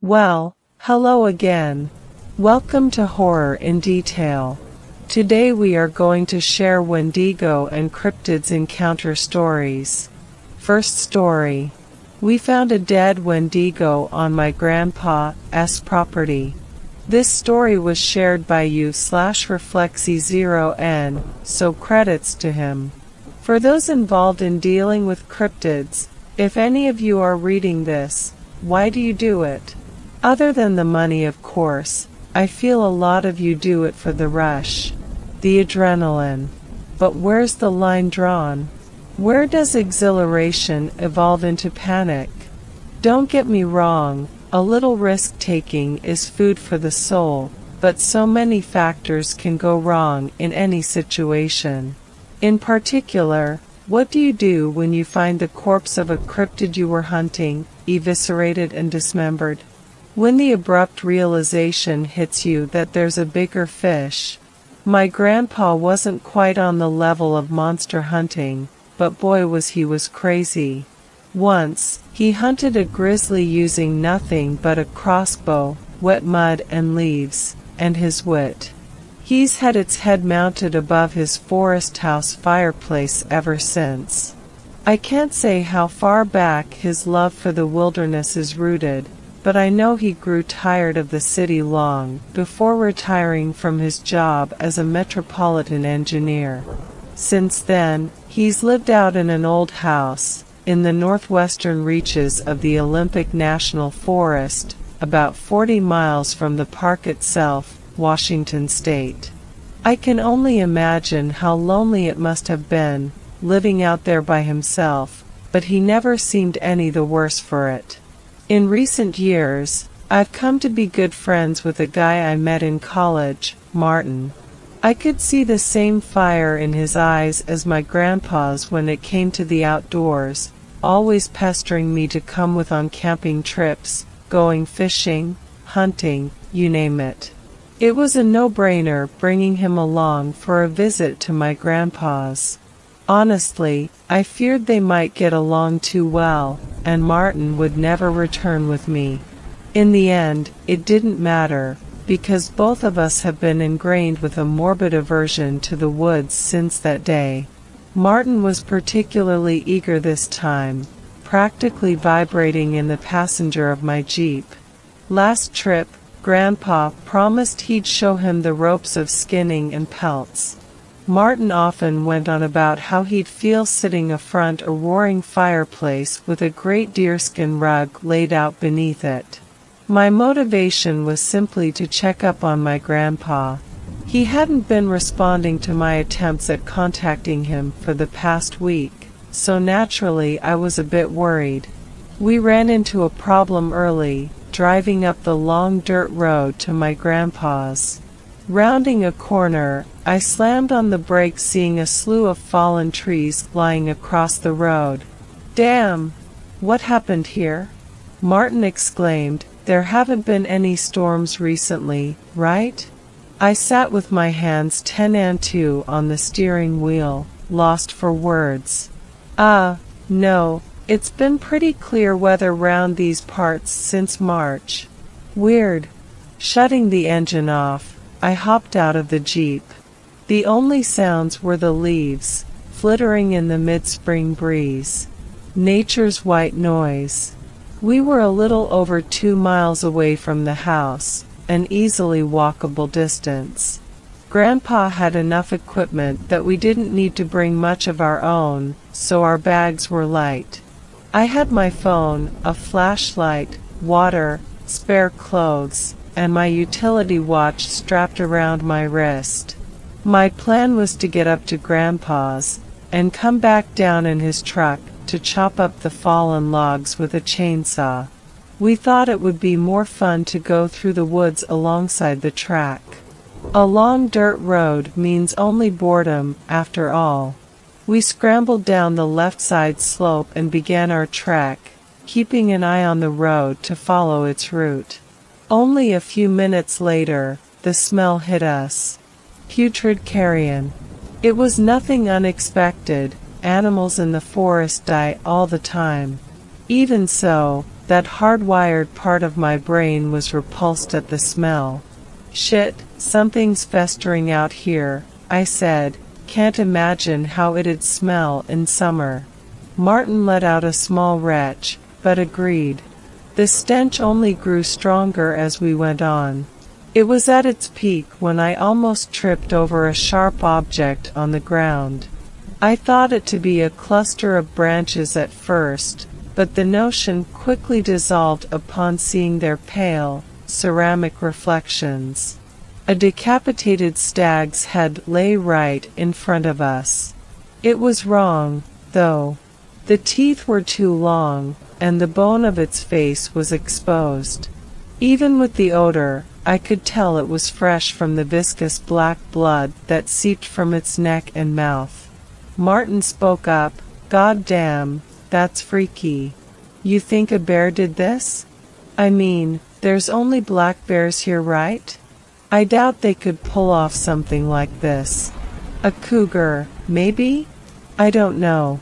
Well, hello again. Welcome to Horror in Detail. Today we are going to share Wendigo and cryptids encounter stories. First story. We found a dead Wendigo on my grandpa's property. This story was shared by you/Reflexy0n, so credits to him. For those involved in dealing with cryptids, if any of you are reading this, why do you do it? Other than the money, of course, I feel a lot of you do it for the rush, the adrenaline. But where's the line drawn? Where does exhilaration evolve into panic? Don't get me wrong, a little risk-taking is food for the soul, but so many factors can go wrong in any situation. In particular, what do you do when you find the corpse of a cryptid you were hunting, eviscerated and dismembered? When the abrupt realization hits you that there's a bigger fish. My grandpa wasn't quite on the level of monster hunting, but boy was crazy. Once, he hunted a grizzly using nothing but a crossbow, wet mud and leaves, and his wit. He's had its head mounted above his forest house fireplace ever since. I can't say how far back his love for the wilderness is rooted, but I know he grew tired of the city long before retiring from his job as a metropolitan engineer. Since then, he's lived out in an old house, in the northwestern reaches of the Olympic National Forest, about 40 miles from the park itself, Washington State. I can only imagine how lonely it must have been, living out there by himself, but he never seemed any the worse for it. In recent years, I've come to be good friends with a guy I met in college, Martin. I could see the same fire in his eyes as my grandpa's when it came to the outdoors, always pestering me to come with on camping trips, going fishing, hunting, you name it. It was a no-brainer bringing him along for a visit to my grandpa's. Honestly, I feared they might get along too well, and Martin would never return with me. In the end, it didn't matter, because both of us have been ingrained with a morbid aversion to the woods since that day. Martin was particularly eager this time, practically vibrating in the passenger of my Jeep. Last trip, Grandpa promised he'd show him the ropes of skinning and pelts. Martin often went on about how he'd feel sitting afront a roaring fireplace with a great deerskin rug laid out beneath it. My motivation was simply to check up on my grandpa. He hadn't been responding to my attempts at contacting him for the past week, so naturally I was a bit worried. We ran into a problem early, driving up the long dirt road to my grandpa's. Rounding a corner, I slammed on the brakes, seeing a slew of fallen trees lying across the road. "Damn! What happened here?" Martin exclaimed. "There haven't been any storms recently, right?" I sat with my hands 10 and 2 on the steering wheel, lost for words. No. It's been pretty clear weather round these parts since March. Weird." Shutting the engine off, I hopped out of the Jeep. The only sounds were the leaves, flittering in the mid-spring breeze. Nature's white noise. We were a little over 2 miles away from the house, an easily walkable distance. Grandpa had enough equipment that we didn't need to bring much of our own, so our bags were light. I had my phone, a flashlight, water, spare clothes, and my utility watch strapped around my wrist. My plan was to get up to Grandpa's, and come back down in his truck to chop up the fallen logs with a chainsaw. We thought it would be more fun to go through the woods alongside the track. A long dirt road means only boredom, after all. We scrambled down the left side slope and began our trek, keeping an eye on the road to follow its route. Only a few minutes later, the smell hit us. Putrid carrion. It was nothing unexpected, animals in the forest die all the time. Even so, That hardwired part of my brain was repulsed at the smell. Shit, something's festering out here, I said. Can't imagine how it'd smell in summer. Martin let out a small retch, but agreed. The stench only grew stronger as we went on. It was at its peak when I almost tripped over a sharp object on the ground. I thought it to be a cluster of branches at first, but the notion quickly dissolved upon seeing their pale, ceramic reflections. A decapitated stag's head lay right in front of us. It was wrong, though. The teeth were too long, and the bone of its face was exposed. Even with the odor, I could tell it was fresh from the viscous black blood that seeped from its neck and mouth. Martin spoke up, "God damn, that's freaky. You think a bear did this? I mean, there's only black bears here, right? I doubt they could pull off something like this. A cougar, maybe? I don't know.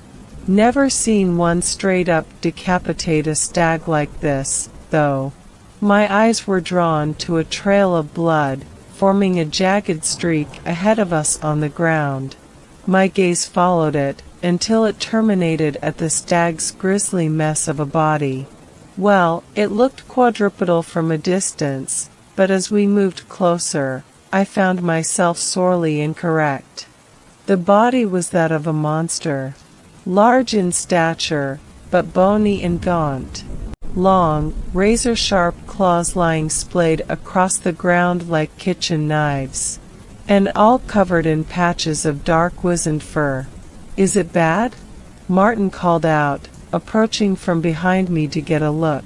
Never seen one straight up decapitate a stag like this, though." My eyes were drawn to a trail of blood, forming a jagged streak ahead of us on the ground. My gaze followed it, until it terminated at the stag's grisly mess of a body. Well, it looked quadrupedal from a distance, but as we moved closer, I found myself sorely incorrect. The body was that of a monster. Large in stature, but bony and gaunt. Long, razor-sharp claws lying splayed across the ground like kitchen knives. And all covered in patches of dark wizened fur. "Is it bad?" Martin called out, approaching from behind me to get a look.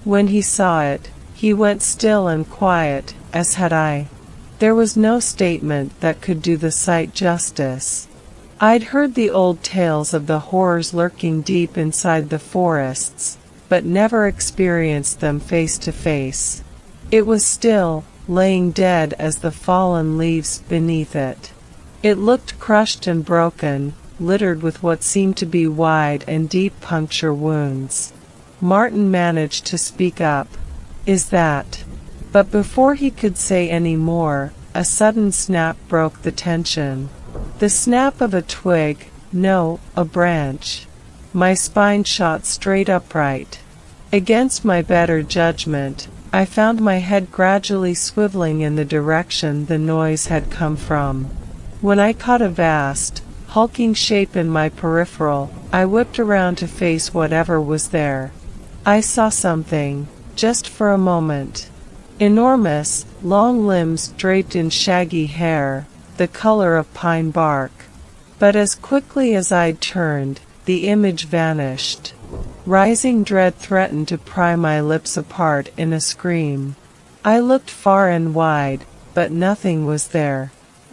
When he saw it, he went still and quiet, as had I. There was no statement that could do the sight justice. I'd heard the old tales of the horrors lurking deep inside the forests, but never experienced them face to face. It was still, laying dead as the fallen leaves beneath it. It looked crushed and broken, littered with what seemed to be wide and deep puncture wounds. Martin managed to speak up. "Is that?" But before he could say any more, a sudden snap broke the tension. The snap of a twig, no, a branch. My spine shot straight upright. Against my better judgment, I found my head gradually swiveling in the direction the noise had come from. When I caught a vast, hulking shape in my peripheral, I whipped around to face whatever was there. I saw something, just for a moment. Enormous, long limbs draped in shaggy hair, the color of pine bark. But as quickly as I'd turned, the image vanished. Rising dread threatened to pry my lips apart in a scream. I looked far and wide, but nothing was there.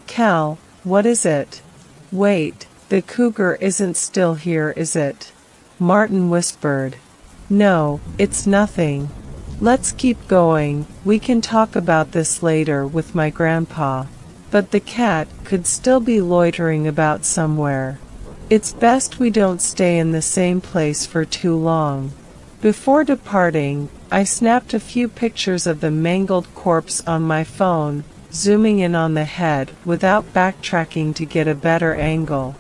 "Cal, what is it?" "Wait, the cougar isn't still here, is it?" Martin whispered. "No, it's nothing. Let's keep going, we can talk about this later with my grandpa." But the cat could still be loitering about somewhere. It's best we don't stay in the same place for too long. Before departing, I snapped a few pictures of the mangled corpse on my phone, zooming in on the head without backtracking to get a better angle.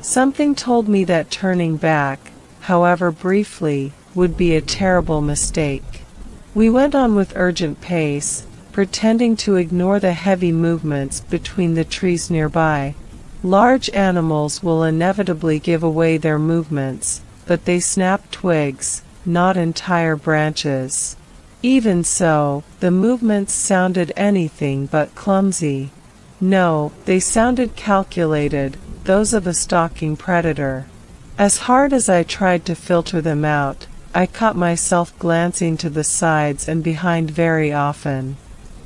Something told me that turning back, however briefly, would be a terrible mistake. We went on with urgent pace, pretending to ignore the heavy movements between the trees nearby. Large animals will inevitably give away their movements, but they snap twigs, not entire branches. Even so, the movements sounded anything but clumsy. No, they sounded calculated, those of a stalking predator. As hard as I tried to filter them out, I caught myself glancing to the sides and behind very often.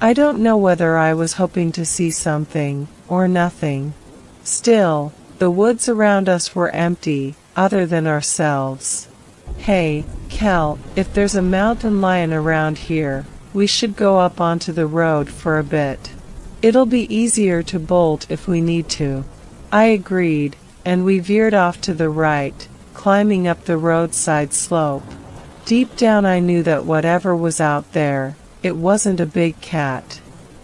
I don't know whether I was hoping to see something, or nothing. Still, the woods around us were empty, other than ourselves. "Hey, Cal, if there's a mountain lion around here, we should go up onto the road for a bit. It'll be easier to bolt if we need to." I agreed, and we veered off to the right, climbing up the roadside slope. Deep down I knew that whatever was out there, it wasn't a big cat.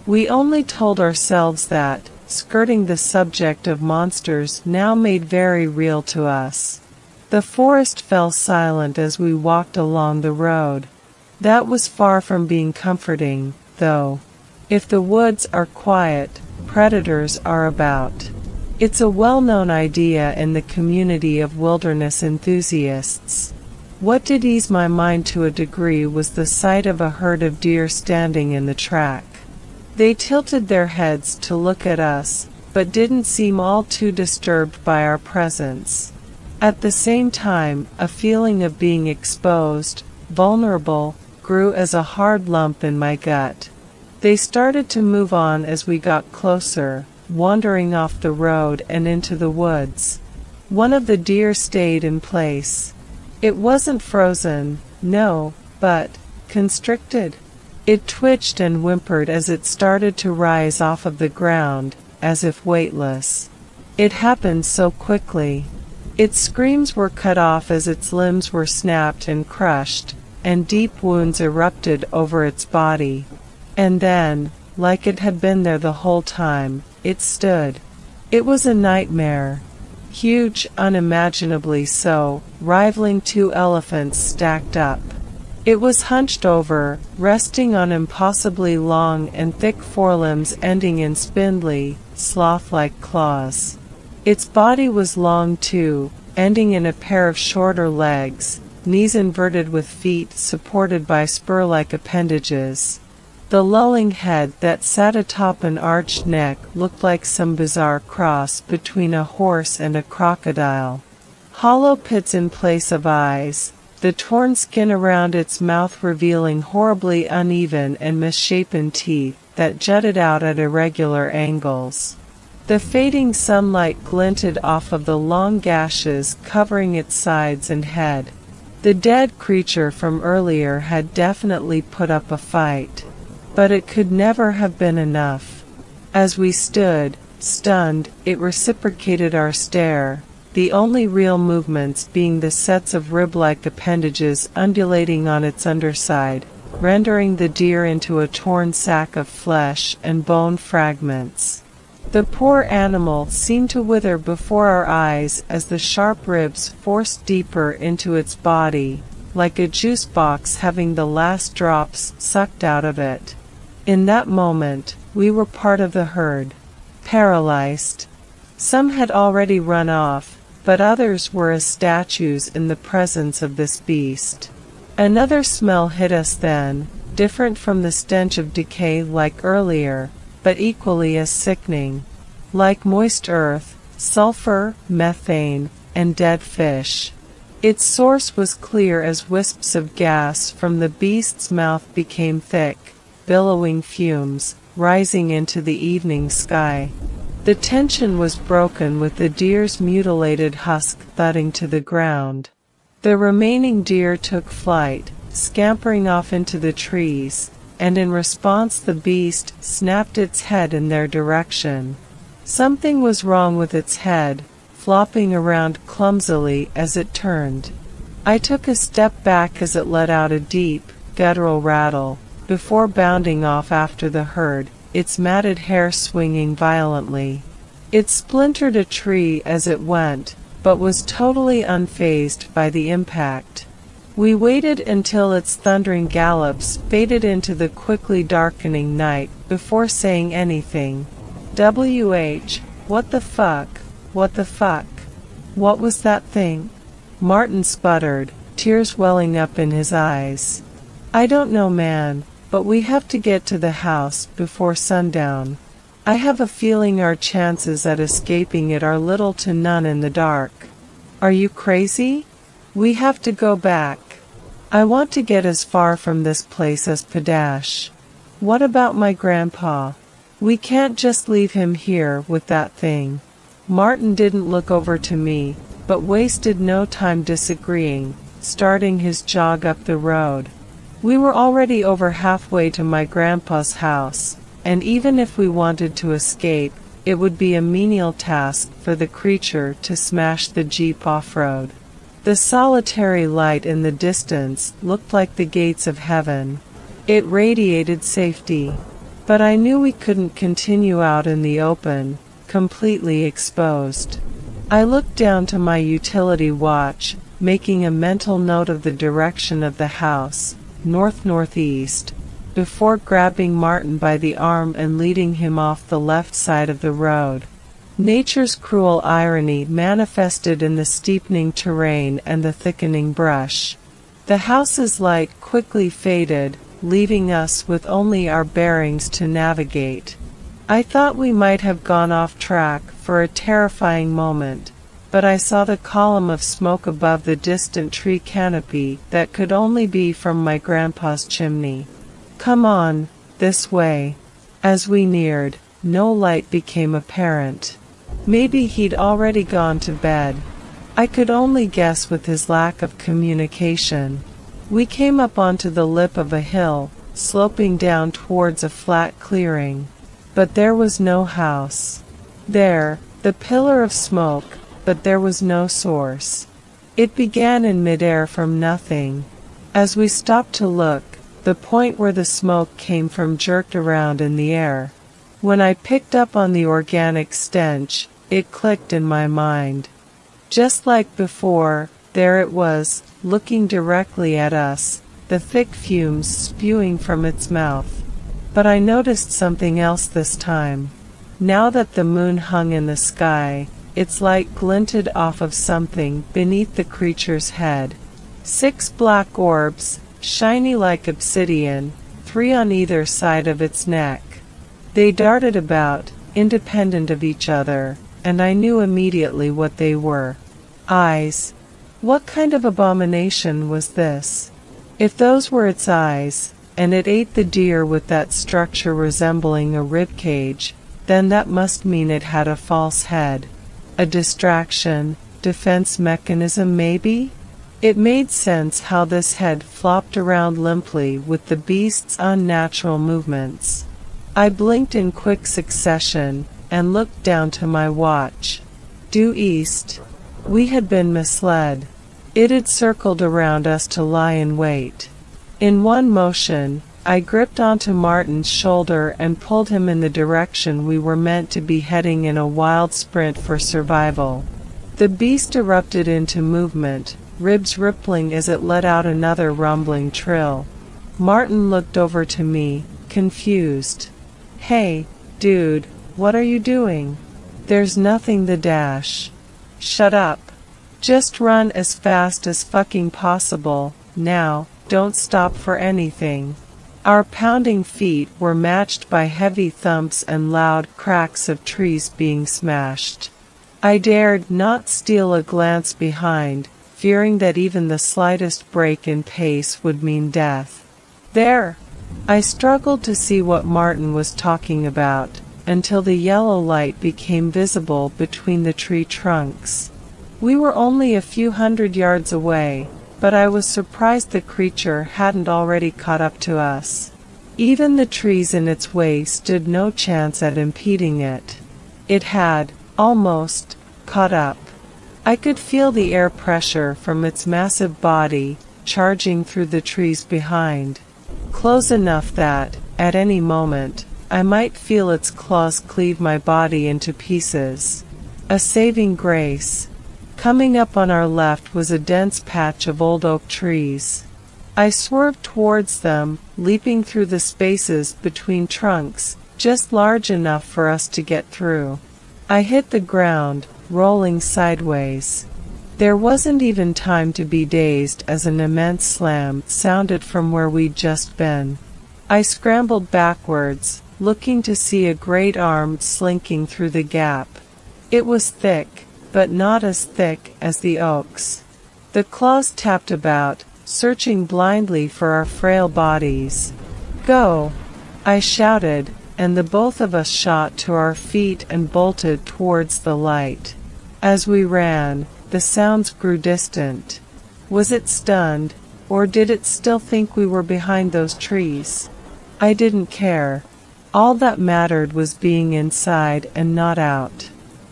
We only told ourselves that, skirting the subject of monsters now made very real to us. The forest fell silent as we walked along the road. That was far from being comforting, though. If the woods are quiet, predators are about. It's a well-known idea in the community of wilderness enthusiasts. What did ease my mind to a degree was the sight of a herd of deer standing in the track. They tilted their heads to look at us, but didn't seem all too disturbed by our presence. At the same time, a feeling of being exposed, vulnerable, grew as a hard lump in my gut. They started to move on as we got closer, wandering off the road and into the woods. One of the deer stayed in place. It wasn't frozen, no, but constricted. It twitched and whimpered as it started to rise off of the ground, as if weightless. It happened so quickly. Its screams were cut off as its limbs were snapped and crushed, and deep wounds erupted over its body. And then, like it had been there the whole time, it stood. It was a nightmare. Huge, unimaginably so, rivaling two elephants stacked up. It was hunched over, resting on impossibly long and thick forelimbs ending in spindly, sloth-like claws. Its body was long too, ending in a pair of shorter legs, knees inverted with feet supported by spur-like appendages. The lolling head that sat atop an arched neck looked like some bizarre cross between a horse and a crocodile. Hollow pits in place of eyes, the torn skin around its mouth revealing horribly uneven and misshapen teeth that jutted out at irregular angles. The fading sunlight glinted off of the long gashes covering its sides and head. The dead creature from earlier had definitely put up a fight. But it could never have been enough. As we stood, stunned, it reciprocated our stare, the only real movements being the sets of rib-like appendages undulating on its underside, rendering the deer into a torn sack of flesh and bone fragments. The poor animal seemed to wither before our eyes as the sharp ribs forced deeper into its body, like a juice box having the last drops sucked out of it. In that moment, we were part of the herd, paralyzed. Some had already run off, but others were as statues in the presence of this beast. Another smell hit us then, different from the stench of decay like earlier, but equally as sickening. Like moist earth, sulfur, methane, and dead fish. Its source was clear as wisps of gas from the beast's mouth became thick, billowing fumes, rising into the evening sky. The tension was broken with the deer's mutilated husk thudding to the ground. The remaining deer took flight, scampering off into the trees, and in response the beast snapped its head in their direction. Something was wrong with its head, flopping around clumsily as it turned. I took a step back as it let out a deep, guttural rattle, before bounding off after the herd, its matted hair swinging violently. It splintered a tree as it went, but was totally unfazed by the impact. We waited until its thundering gallops faded into the quickly darkening night before saying anything. What the fuck? What the fuck? What was that thing? Martin sputtered, tears welling up in his eyes. I don't know, man, but we have to get to the house before sundown. I have a feeling our chances at escaping it are little to none in the dark. Are you crazy? We have to go back. I want to get as far from this place as Padash. What about my grandpa? We can't just leave him here with that thing. Martin didn't look over to me, but wasted no time disagreeing, starting his jog up the road. We were already over halfway to my grandpa's house, and even if we wanted to escape, it would be a menial task for the creature to smash the Jeep off-road. The solitary light in the distance looked like the gates of heaven. It radiated safety. But I knew we couldn't continue out in the open, completely exposed. I looked down to my utility watch, making a mental note of the direction of the house, north-northeast, before grabbing Martin by the arm and leading him off the left side of the road. Nature's cruel irony manifested in the steepening terrain and the thickening brush. The house's light quickly faded, leaving us with only our bearings to navigate. I thought we might have gone off track for a terrifying moment, but I saw the column of smoke above the distant tree canopy that could only be from my grandpa's chimney. "Come on, this way." As we neared, no light became apparent. Maybe he'd already gone to bed. I could only guess with his lack of communication. We came up onto the lip of a hill, sloping down towards a flat clearing. But there was no house. There, the pillar of smoke, but there was no source. It began in midair from nothing. As we stopped to look, the point where the smoke came from jerked around in the air. When I picked up on the organic stench, it clicked in my mind. Just like before, there it was, looking directly at us, the thick fumes spewing from its mouth. But I noticed something else this time. Now that the moon hung in the sky, its light glinted off of something beneath the creature's head. 6 black orbs, shiny like obsidian, 3 on either side of its neck. They darted about, independent of each other, and I knew immediately what they were. Eyes. What kind of abomination was this? If those were its eyes, and it ate the deer with that structure resembling a rib cage, then that must mean it had a false head. A distraction, defense mechanism maybe? It made sense how this head flopped around limply with the beast's unnatural movements. I blinked in quick succession, and looked down to my watch. Due east. We had been misled. It had circled around us to lie in wait. In one motion, I gripped onto Martin's shoulder and pulled him in the direction we were meant to be heading in a wild sprint for survival. The beast erupted into movement, ribs rippling as it let out another rumbling trill. Martin looked over to me, confused. "Hey, dude, what are you doing?" "There's nothing the dash." "Shut up. Just run as fast as fucking possible, now. Don't stop for anything." Our pounding feet were matched by heavy thumps and loud cracks of trees being smashed. I dared not steal a glance behind, fearing that even the slightest break in pace would mean death. "There!" I struggled to see what Martin was talking about, until the yellow light became visible between the tree trunks. We were only a few hundred yards away, but I was surprised the creature hadn't already caught up to us. Even the trees in its way stood no chance at impeding it. It had, almost, caught up. I could feel the air pressure from its massive body, charging through the trees behind. Close enough that, at any moment, I might feel its claws cleave my body into pieces. A saving grace. Coming up on our left was a dense patch of old oak trees. I swerved towards them, leaping through the spaces between trunks, just large enough for us to get through. I hit the ground, rolling sideways. There wasn't even time to be dazed as an immense slam sounded from where we'd just been. I scrambled backwards, looking to see a great arm slinking through the gap. It was thick, but not as thick as the oaks. The claws tapped about, searching blindly for our frail bodies. "Go!" I shouted, and the both of us shot to our feet and bolted towards the light. As we ran, the sounds grew distant. Was it stunned, or did it still think we were behind those trees? I didn't care. All that mattered was being inside and not out.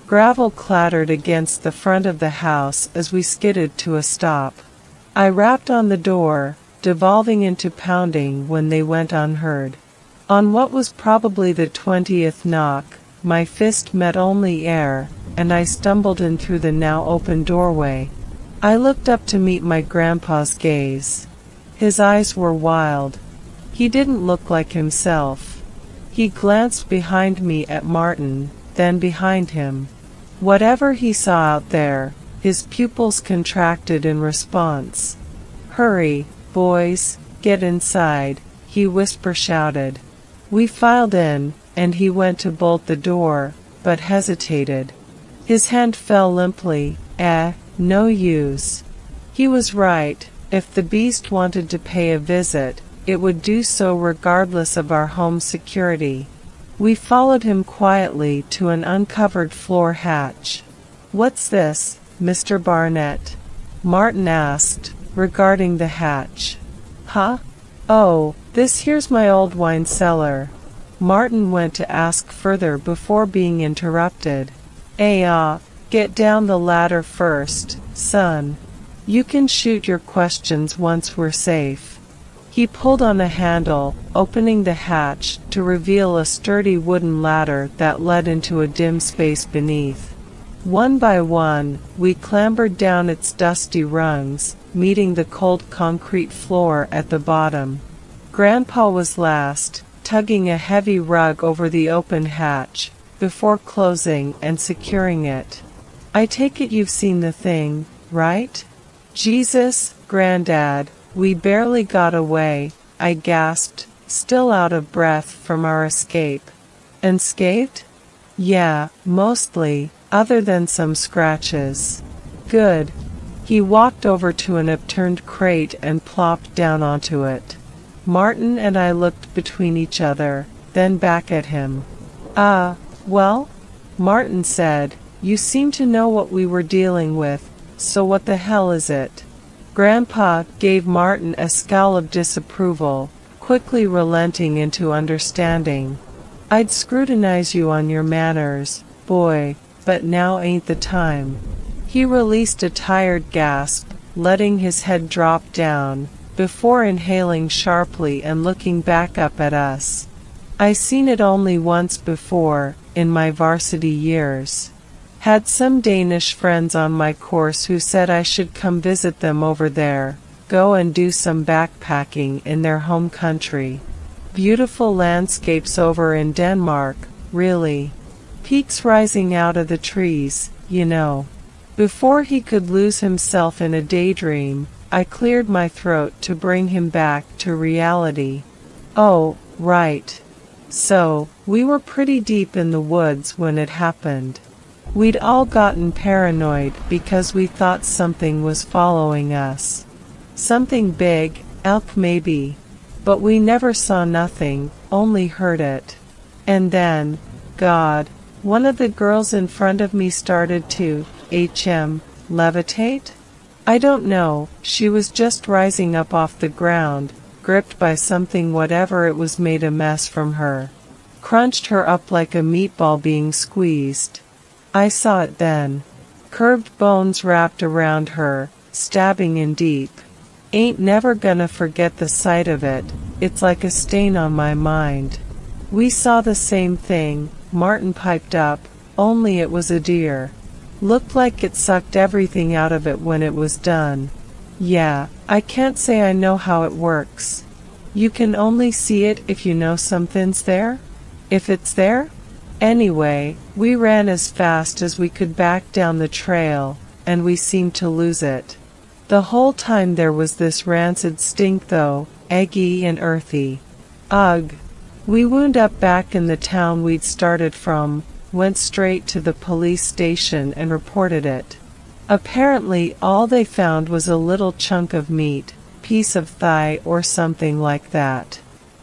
Gravel clattered against the front of the house as we skidded to a stop. I rapped on the door, devolving into pounding when they went unheard. On what was probably the 20th knock, my fist met only air, and I stumbled in through the now open doorway. I looked up to meet my grandpa's gaze. His eyes were wild. He didn't look like himself. He glanced behind me at Martin, then behind him. Whatever he saw out there, his pupils contracted in response. "Hurry, boys, get inside," he whisper-shouted. We filed in, and he went to bolt the door, but hesitated. His hand fell limply. No use. He was right. If the beast wanted to pay a visit, it would do so regardless of our home security. We followed him quietly to an uncovered floor hatch. "What's this, Mr. Barnett?" Martin asked, regarding the hatch. "Huh? Oh, this here's my old wine cellar." Martin went to ask further before being interrupted. Get down the ladder first, son. You can shoot your questions once we're safe." He pulled on a handle, opening the hatch to reveal a sturdy wooden ladder that led into a dim space beneath. One by one, we clambered down its dusty rungs, meeting the cold concrete floor at the bottom. Grandpa was last, tugging a heavy rug over the open hatch, before closing and securing it. "I take it you've seen the thing, right?" "Jesus, Granddad, we barely got away," I gasped, still out of breath from our escape. "Unscathed?" "Yeah, mostly, other than some scratches." "Good." He walked over to an upturned crate and plopped down onto it. Martin and I looked between each other, then back at him. Well?" Martin said, "You seem to know what we were dealing with, so what the hell is it?" Grandpa gave Martin a scowl of disapproval, quickly relenting into understanding. "I'd scrutinize you on your manners, boy, but now ain't the time." He released a tired gasp, letting his head drop down, before inhaling sharply and looking back up at us. I seen it only once before, in my varsity years. Had some Danish friends on my course who said I should come visit them over there, go and do some backpacking in their home country. Beautiful landscapes over in Denmark, really. Peaks rising out of the trees, you know. Before he could lose himself in a daydream, I cleared my throat to bring him back to reality. "Oh, right. So, we were pretty deep in the woods when it happened. We'd all gotten paranoid because we thought something was following us. Something big, elk maybe. But we never saw nothing, only heard it. And then, God, one of the girls in front of me started to, levitate? I don't know, she was just rising up off the ground, gripped by something whatever it was made a mess from her. Crunched her up like a meatball being squeezed. I saw it then. Curved bones wrapped around her, stabbing in deep. Ain't never gonna forget the sight of it, it's like a stain on my mind." "We saw the same thing," Martin piped up, "only it was a deer. Looked like it sucked everything out of it when it was done. Yeah, I can't say I know how it works. You can only see it if you know something's there? If it's there? Anyway, we ran as fast as we could back down the trail, and we seemed to lose it. The whole time there was this rancid stink though, eggy and earthy. Ugh. We wound up back in the town we'd started from, went straight to the police station and reported it. Apparently all they found was a little chunk of meat, piece of thigh or something like that.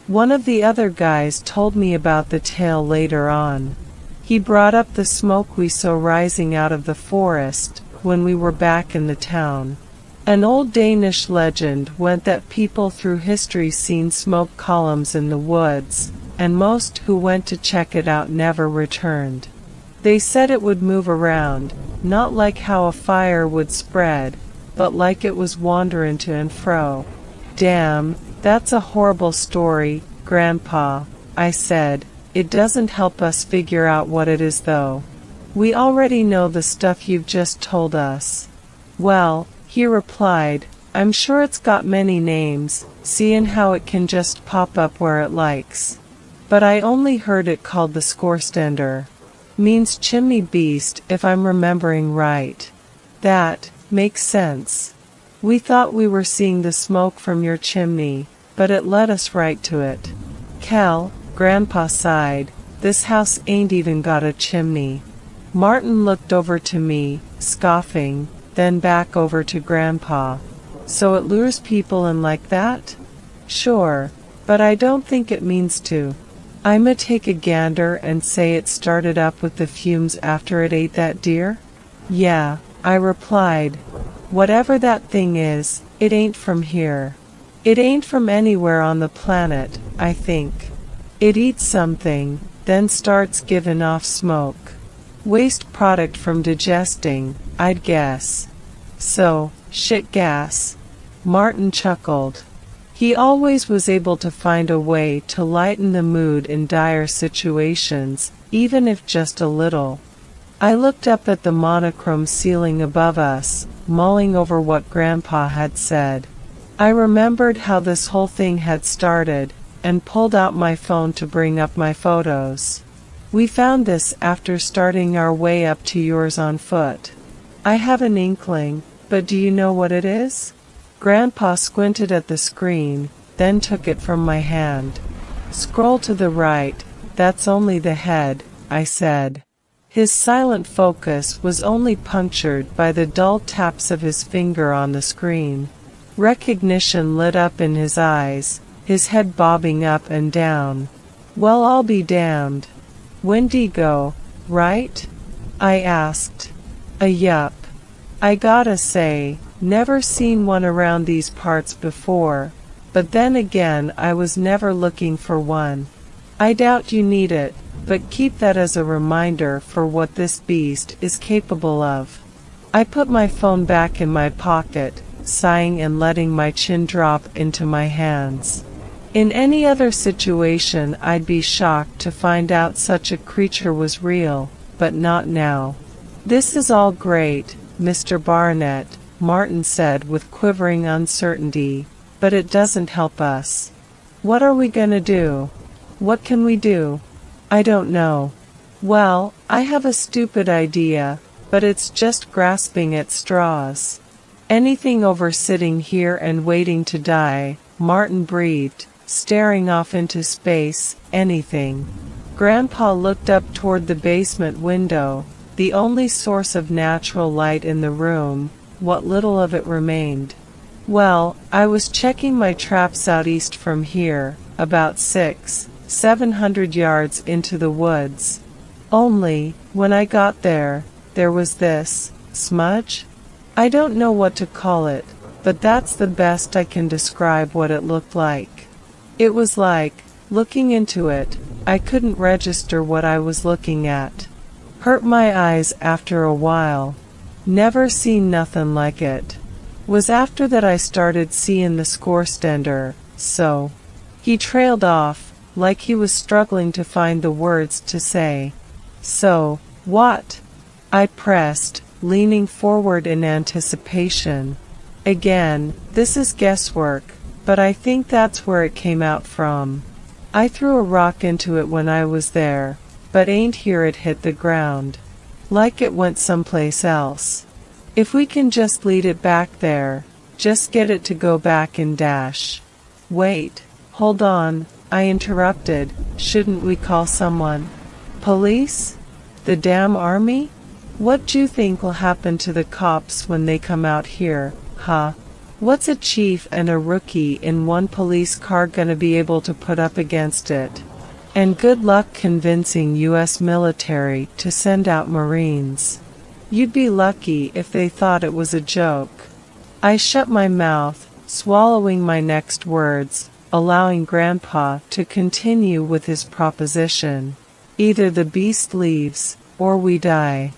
One of the other guys told me about the tale later on. He brought up the smoke we saw rising out of the forest when we were back in the town. An old Danish legend went that people through history seen smoke columns in the woods, and most who went to check it out never returned. They said it would move around, not like how a fire would spread, but like it was wandering to and fro. Damn, that's a horrible story, Grandpa, I said. It doesn't help us figure out what it is though. We already know the stuff you've just told us. Well, he replied, I'm sure it's got many names, seeing how it can just pop up where it likes. But I only heard it called the Skorstender. Means chimney beast if I'm remembering right. That makes sense. We thought we were seeing the smoke from your chimney, but it led us right to it. Kel, Grandpa sighed, this house ain't even got a chimney. Martin looked over to me, scoffing, then back over to Grandpa. So it lures people in like that? Sure, but I don't think it means to. I'ma take a gander and say it started up with the fumes after it ate that deer? Yeah, I replied. Whatever that thing is, it ain't from here. It ain't from anywhere on the planet, I think. It eats something, then starts giving off smoke. Waste product from digesting, I'd guess. So, shit gas. Martin chuckled. He always was able to find a way to lighten the mood in dire situations, even if just a little. I looked up at the monochrome ceiling above us, mulling over what Grandpa had said. I remembered how this whole thing had started, and pulled out my phone to bring up my photos. We found this after starting our way up to yours on foot. I have an inkling, but do you know what it is? Grandpa squinted at the screen, then took it from my hand. Scroll to the right, that's only the head, I said. His silent focus was only punctured by the dull taps of his finger on the screen. Recognition lit up in his eyes, his head bobbing up and down. Well, I'll be damned. Wendigo, right? I asked. Yup. I gotta say, never seen one around these parts before, but then again I was never looking for one. I doubt you need it, but keep that as a reminder for what this beast is capable of. I put my phone back in my pocket, sighing and letting my chin drop into my hands. In any other situation I'd be shocked to find out such a creature was real, but not now. This is all great, Mr. Barnett, Martin said with quivering uncertainty, but it doesn't help us. What are we gonna do? What can we do? I don't know. Well, I have a stupid idea, but it's just grasping at straws. Anything over sitting here and waiting to die, Martin breathed, staring off into space, anything. Grandpa looked up toward the basement window, the only source of natural light in the room, what little of it remained. Well, I was checking my traps out east from here, about 700 yards into the woods. Only, when I got there, there was this smudge? I don't know what to call it, but that's the best I can describe what it looked like. It was like, looking into it, I couldn't register what I was looking at. Hurt my eyes after a while. Never seen nothing like it. Was after that I started seeing the Skorstender, so. He trailed off, like he was struggling to find the words to say. So, what? I pressed, leaning forward in anticipation. Again, this is guesswork, but I think that's where it came out from. I threw a rock into it when I was there, but ain't hear it hit the ground. Like it went someplace else. If we can just lead it back there, just get it to go back and dash. Wait, hold on, I interrupted, shouldn't we call someone? Police? The damn army? What do you think will happen to the cops when they come out here, huh? What's a chief and a rookie in one police car gonna be able to put up against it? And good luck convincing US military to send out Marines. You'd be lucky if they thought it was a joke. I shut my mouth, swallowing my next words, allowing Grandpa to continue with his proposition. Either the beast leaves, or we die.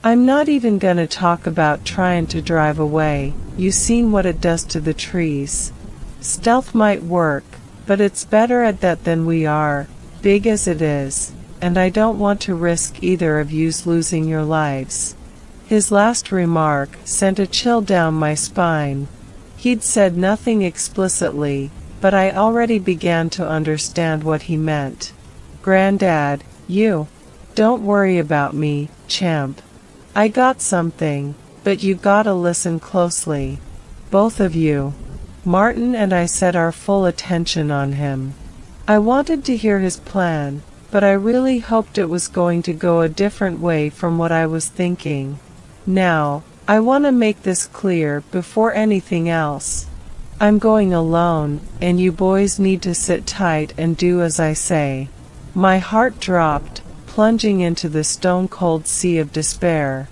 I'm not even gonna talk about trying to drive away. You seen what it does to the trees. Stealth might work, but it's better at that than we are, big as it is, and I don't want to risk either of yous losing your lives." His last remark sent a chill down my spine. He'd said nothing explicitly, but I already began to understand what he meant. "Granddad, you don't worry about me, champ. I got something, but you gotta listen closely. Both of you." Martin and I set our full attention on him. I wanted to hear his plan, but I really hoped it was going to go a different way from what I was thinking. "Now, I want to make this clear before anything else. I'm going alone, and you boys need to sit tight and do as I say." My heart dropped, plunging into the stone-cold sea of despair.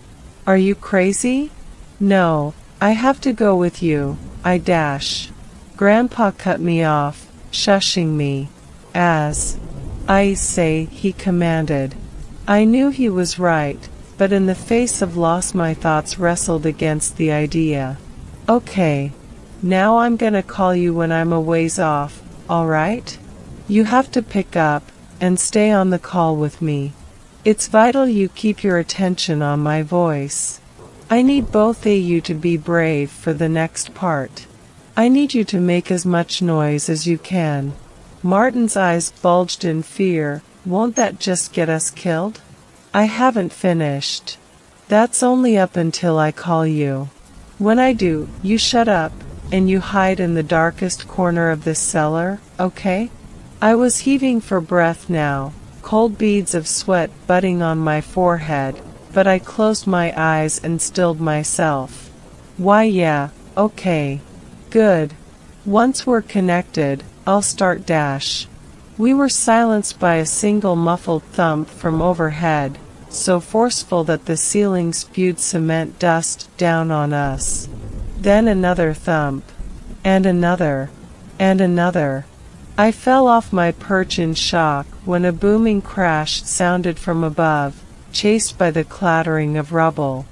"Are you crazy?" "No, I have to go with you, I dash." Grandpa cut me off, shushing me. "As I say," he commanded. I knew he was right, but in the face of loss my thoughts wrestled against the idea. "Okay. Now I'm gonna call you when I'm a ways off, all right? You have to pick up and stay on the call with me. It's vital you keep your attention on my voice. I need both of you to be brave for the next part. I need you to make as much noise as you can." Martin's eyes bulged in fear. "Won't that just get us killed?" "I haven't finished. That's only up until I call you. When I do, you shut up, and you hide in the darkest corner of this cellar, okay?" I was heaving for breath now, cold beads of sweat budding on my forehead, but I closed my eyes and stilled myself. "Why yeah, okay. Good. Once we're connected, I'll start dash." We were silenced by a single muffled thump from overhead, so forceful that the ceiling spewed cement dust down on us. Then another thump. And another. And another. I fell off my perch in shock when a booming crash sounded from above, chased by the clattering of rubble.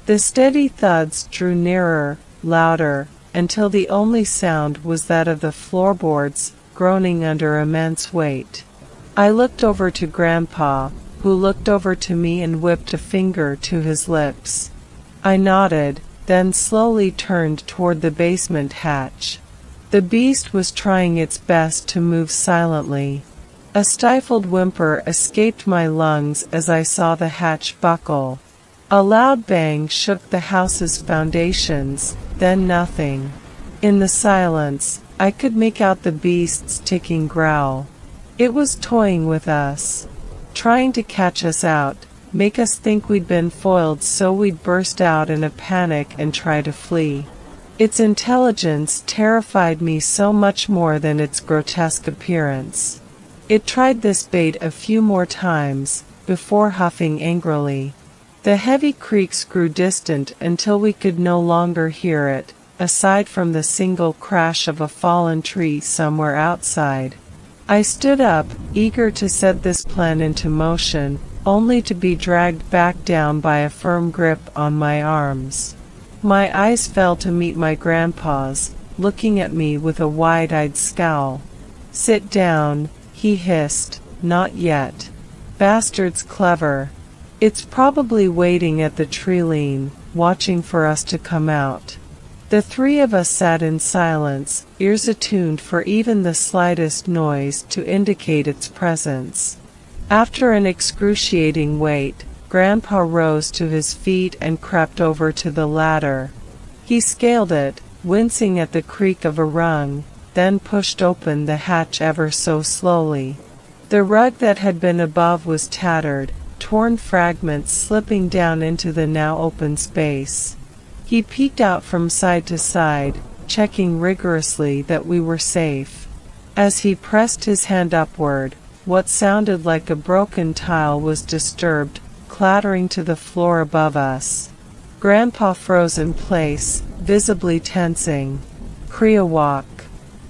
The steady thuds drew nearer, louder, until the only sound was that of the floorboards groaning under immense weight. I looked over to Grandpa, who looked over to me and whipped a finger to his lips. I nodded, then slowly turned toward the basement hatch. The beast was trying its best to move silently. A stifled whimper escaped my lungs as I saw the hatch buckle. A loud bang shook the house's foundations, then nothing. In the silence, I could make out the beast's ticking growl. It was toying with us, trying to catch us out, make us think we'd been foiled so we'd burst out in a panic and try to flee. Its intelligence terrified me so much more than its grotesque appearance. It tried this bait a few more times, before huffing angrily. The heavy creaks grew distant until we could no longer hear it, aside from the single crash of a fallen tree somewhere outside. I stood up, eager to set this plan into motion, only to be dragged back down by a firm grip on my arms. My eyes fell to meet my grandpa's, looking at me with a wide-eyed scowl. "Sit down," he hissed. "Not yet. Bastard's clever. It's probably waiting at the tree-line, watching for us to come out." The three of us sat in silence, ears attuned for even the slightest noise to indicate its presence. After an excruciating wait, Grandpa rose to his feet and crept over to the ladder. He scaled it, wincing at the creak of a rung, then pushed open the hatch ever so slowly. The rug that had been above was tattered, torn fragments slipping down into the now open space. He peeked out from side to side, checking rigorously that we were safe. As he pressed his hand upward, what sounded like a broken tile was disturbed, clattering to the floor above us. Grandpa froze in place, visibly tensing. "Kriawak."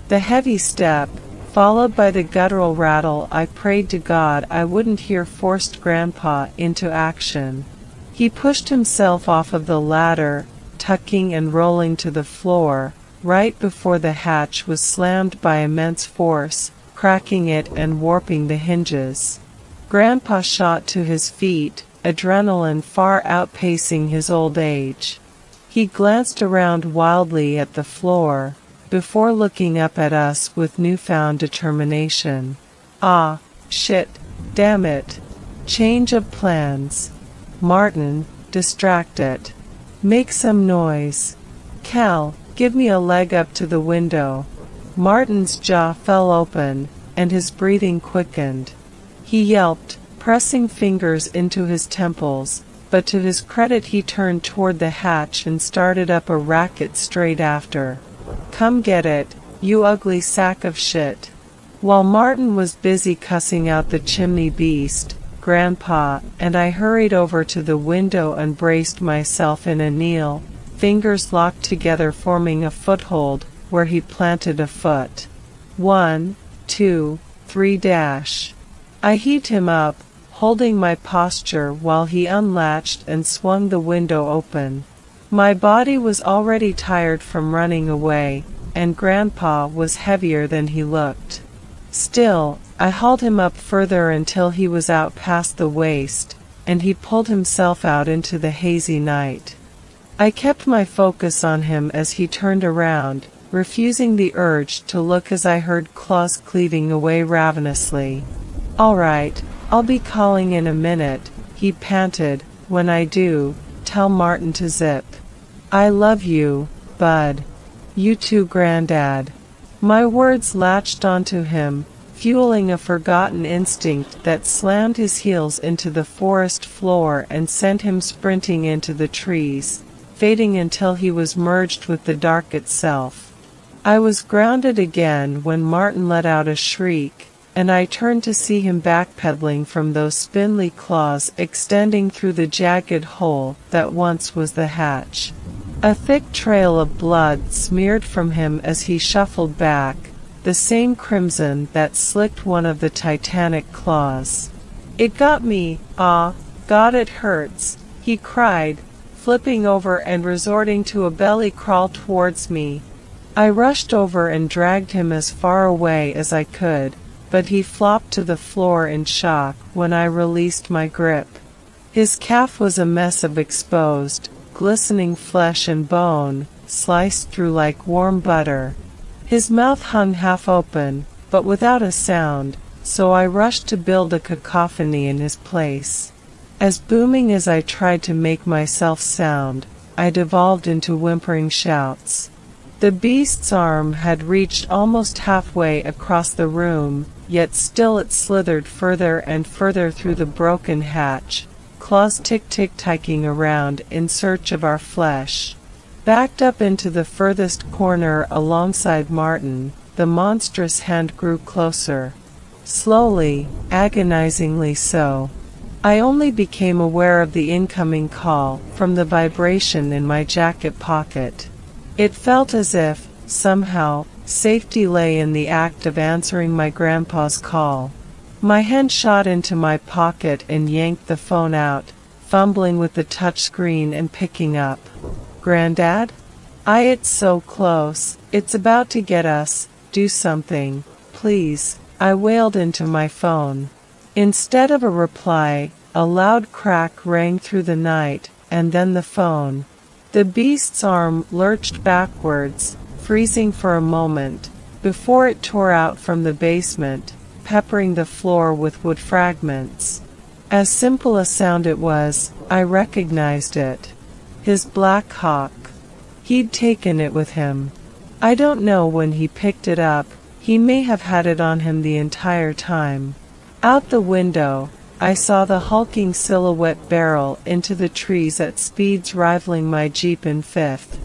The heavy step, followed by the guttural rattle. I prayed to God I wouldn't hear forced Grandpa into action. He pushed himself off of the ladder, tucking and rolling to the floor, right before the hatch was slammed by immense force, cracking it and warping the hinges. Grandpa shot to his feet, adrenaline far outpacing his old age. He glanced around wildly at the floor, before looking up at us with newfound determination. Ah, shit, damn it. Change of plans. Martin, distract it. Make some noise. Cal, give me a leg up to the window. Martin's jaw fell open, and his breathing quickened. He yelped, pressing fingers into his temples, but to his credit he turned toward the hatch and started up a racket straight after. Come get it, you ugly sack of shit. While Martin was busy cussing out the chimney beast, Grandpa and I hurried over to the window and braced myself in a kneel, fingers locked together forming a foothold, where he planted a foot. 1, 2, 3 dash. I heaved him up, holding my posture while he unlatched and swung the window open. My body was already tired from running away, and Grandpa was heavier than he looked. Still, I hauled him up further until he was out past the waist, and he pulled himself out into the hazy night. I kept my focus on him as he turned around, refusing the urge to look as I heard claws cleaving away ravenously. All right, I'll be calling in a minute, he panted. When I do, tell Martin to zip. I love you, bud. You too, Granddad. My words latched onto him, fueling a forgotten instinct that slammed his heels into the forest floor and sent him sprinting into the trees, fading until he was merged with the dark itself. I was grounded again when Martin let out a shriek, and I turned to see him backpedaling from those spindly claws extending through the jagged hole that once was the hatch. A thick trail of blood smeared from him as he shuffled back, the same crimson that slicked one of the titanic claws. It got me, ah, God it hurts, he cried, flipping over and resorting to a belly crawl towards me. I rushed over and dragged him as far away as I could, but he flopped to the floor in shock when I released my grip. His calf was a mess of exposed, glistening flesh and bone, sliced through like warm butter. His mouth hung half open, but without a sound, so I rushed to build a cacophony in his place. As booming as I tried to make myself sound, I devolved into whimpering shouts. The beast's arm had reached almost halfway across the room, yet still it slithered further and further through the broken hatch, claws tick-tick-ticking around in search of our flesh. Backed up into the furthest corner alongside Martin, the monstrous hand grew closer. Slowly, agonizingly so. I only became aware of the incoming call from the vibration in my jacket pocket. It felt as if, somehow, safety lay in the act of answering my grandpa's call. My hand shot into my pocket and yanked the phone out, fumbling with the touchscreen and picking up. Granddad? It's so close, it's about to get us, do something, please, I wailed into my phone. Instead of a reply, a loud crack rang through the night, and then the phone. The beast's arm lurched backwards, freezing for a moment, before it tore out from the basement, peppering the floor with wood fragments. As simple a sound it was, I recognized it. His Black Hawk. He'd taken it with him. I don't know when he picked it up, he may have had it on him the entire time. Out the window, I saw the hulking silhouette barrel into the trees at speeds rivaling my Jeep in fifth.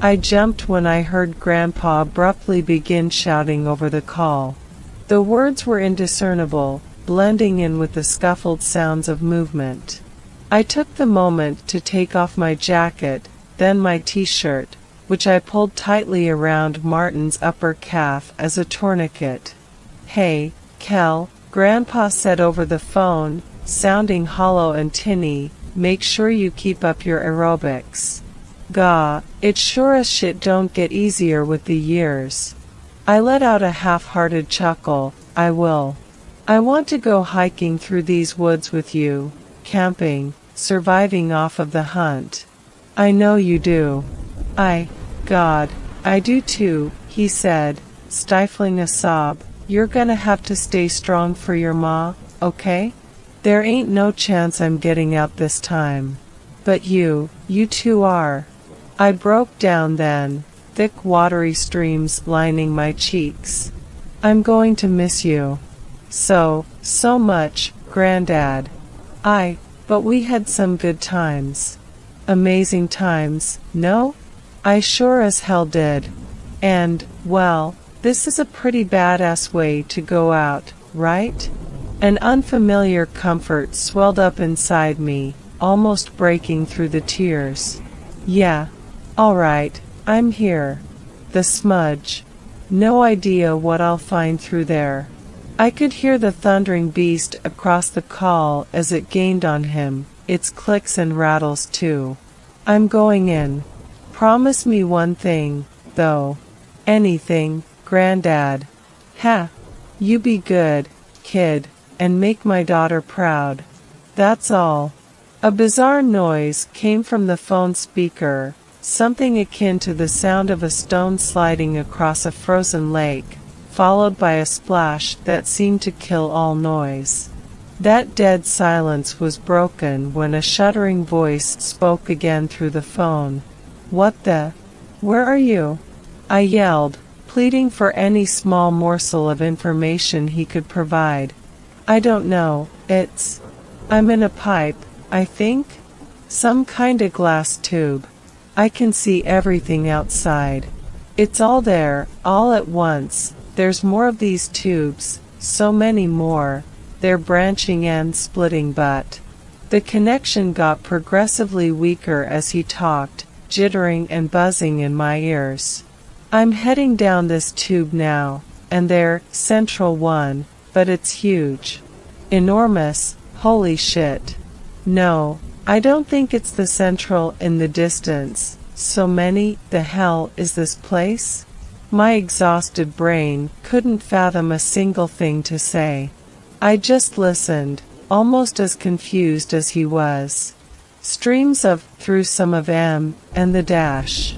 I jumped when I heard Grandpa abruptly begin shouting over the call. The words were indiscernible, blending in with the scuffled sounds of movement. I took the moment to take off my jacket, then my t-shirt, which I pulled tightly around Martin's upper calf as a tourniquet. Hey, Kel, Grandpa said over the phone, sounding hollow and tinny, make sure you keep up your aerobics. Gah, it sure as shit don't get easier with the years. I let out a half-hearted chuckle. I will. I want to go hiking through these woods with you, camping, surviving off of the hunt. I know you do. God, I do too, he said, stifling a sob. You're gonna have to stay strong for your ma, okay? There ain't no chance I'm getting out this time. But you two are. I broke down then, thick watery streams lining my cheeks. I'm going to miss you. So much, Granddad. But we had some good times. Amazing times, no? I sure as hell did. And, well, this is a pretty badass way to go out, right? An unfamiliar comfort swelled up inside me, almost breaking through the tears. Yeah. All right, I'm here. The smudge. No idea what I'll find through there. I could hear the thundering beast across the call as it gained on him, its clicks and rattles too. I'm going in. Promise me one thing, though. Anything, Granddad. Ha! You be good, kid, and make my daughter proud. That's all. A bizarre noise came from the phone speaker, something akin to the sound of a stone sliding across a frozen lake, followed by a splash that seemed to kill all noise. That dead silence was broken when a shuddering voice spoke again through the phone. What the? Where are you? I yelled, pleading for any small morsel of information he could provide. I don't know, I'm in a pipe, I think? Some kinda glass tube. I can see everything outside. It's all there, all at once. There's more of these tubes, so many more. They're branching and splitting, but the connection got progressively weaker as he talked, jittering and buzzing in my ears. I'm heading down this tube now, and there, central one, but it's huge. Enormous, holy shit. No, I don't think it's the central in the distance. So many, the hell is this place? My exhausted brain couldn't fathom a single thing to say. I just listened, almost as confused as he was. Streams of through some of M and the dash.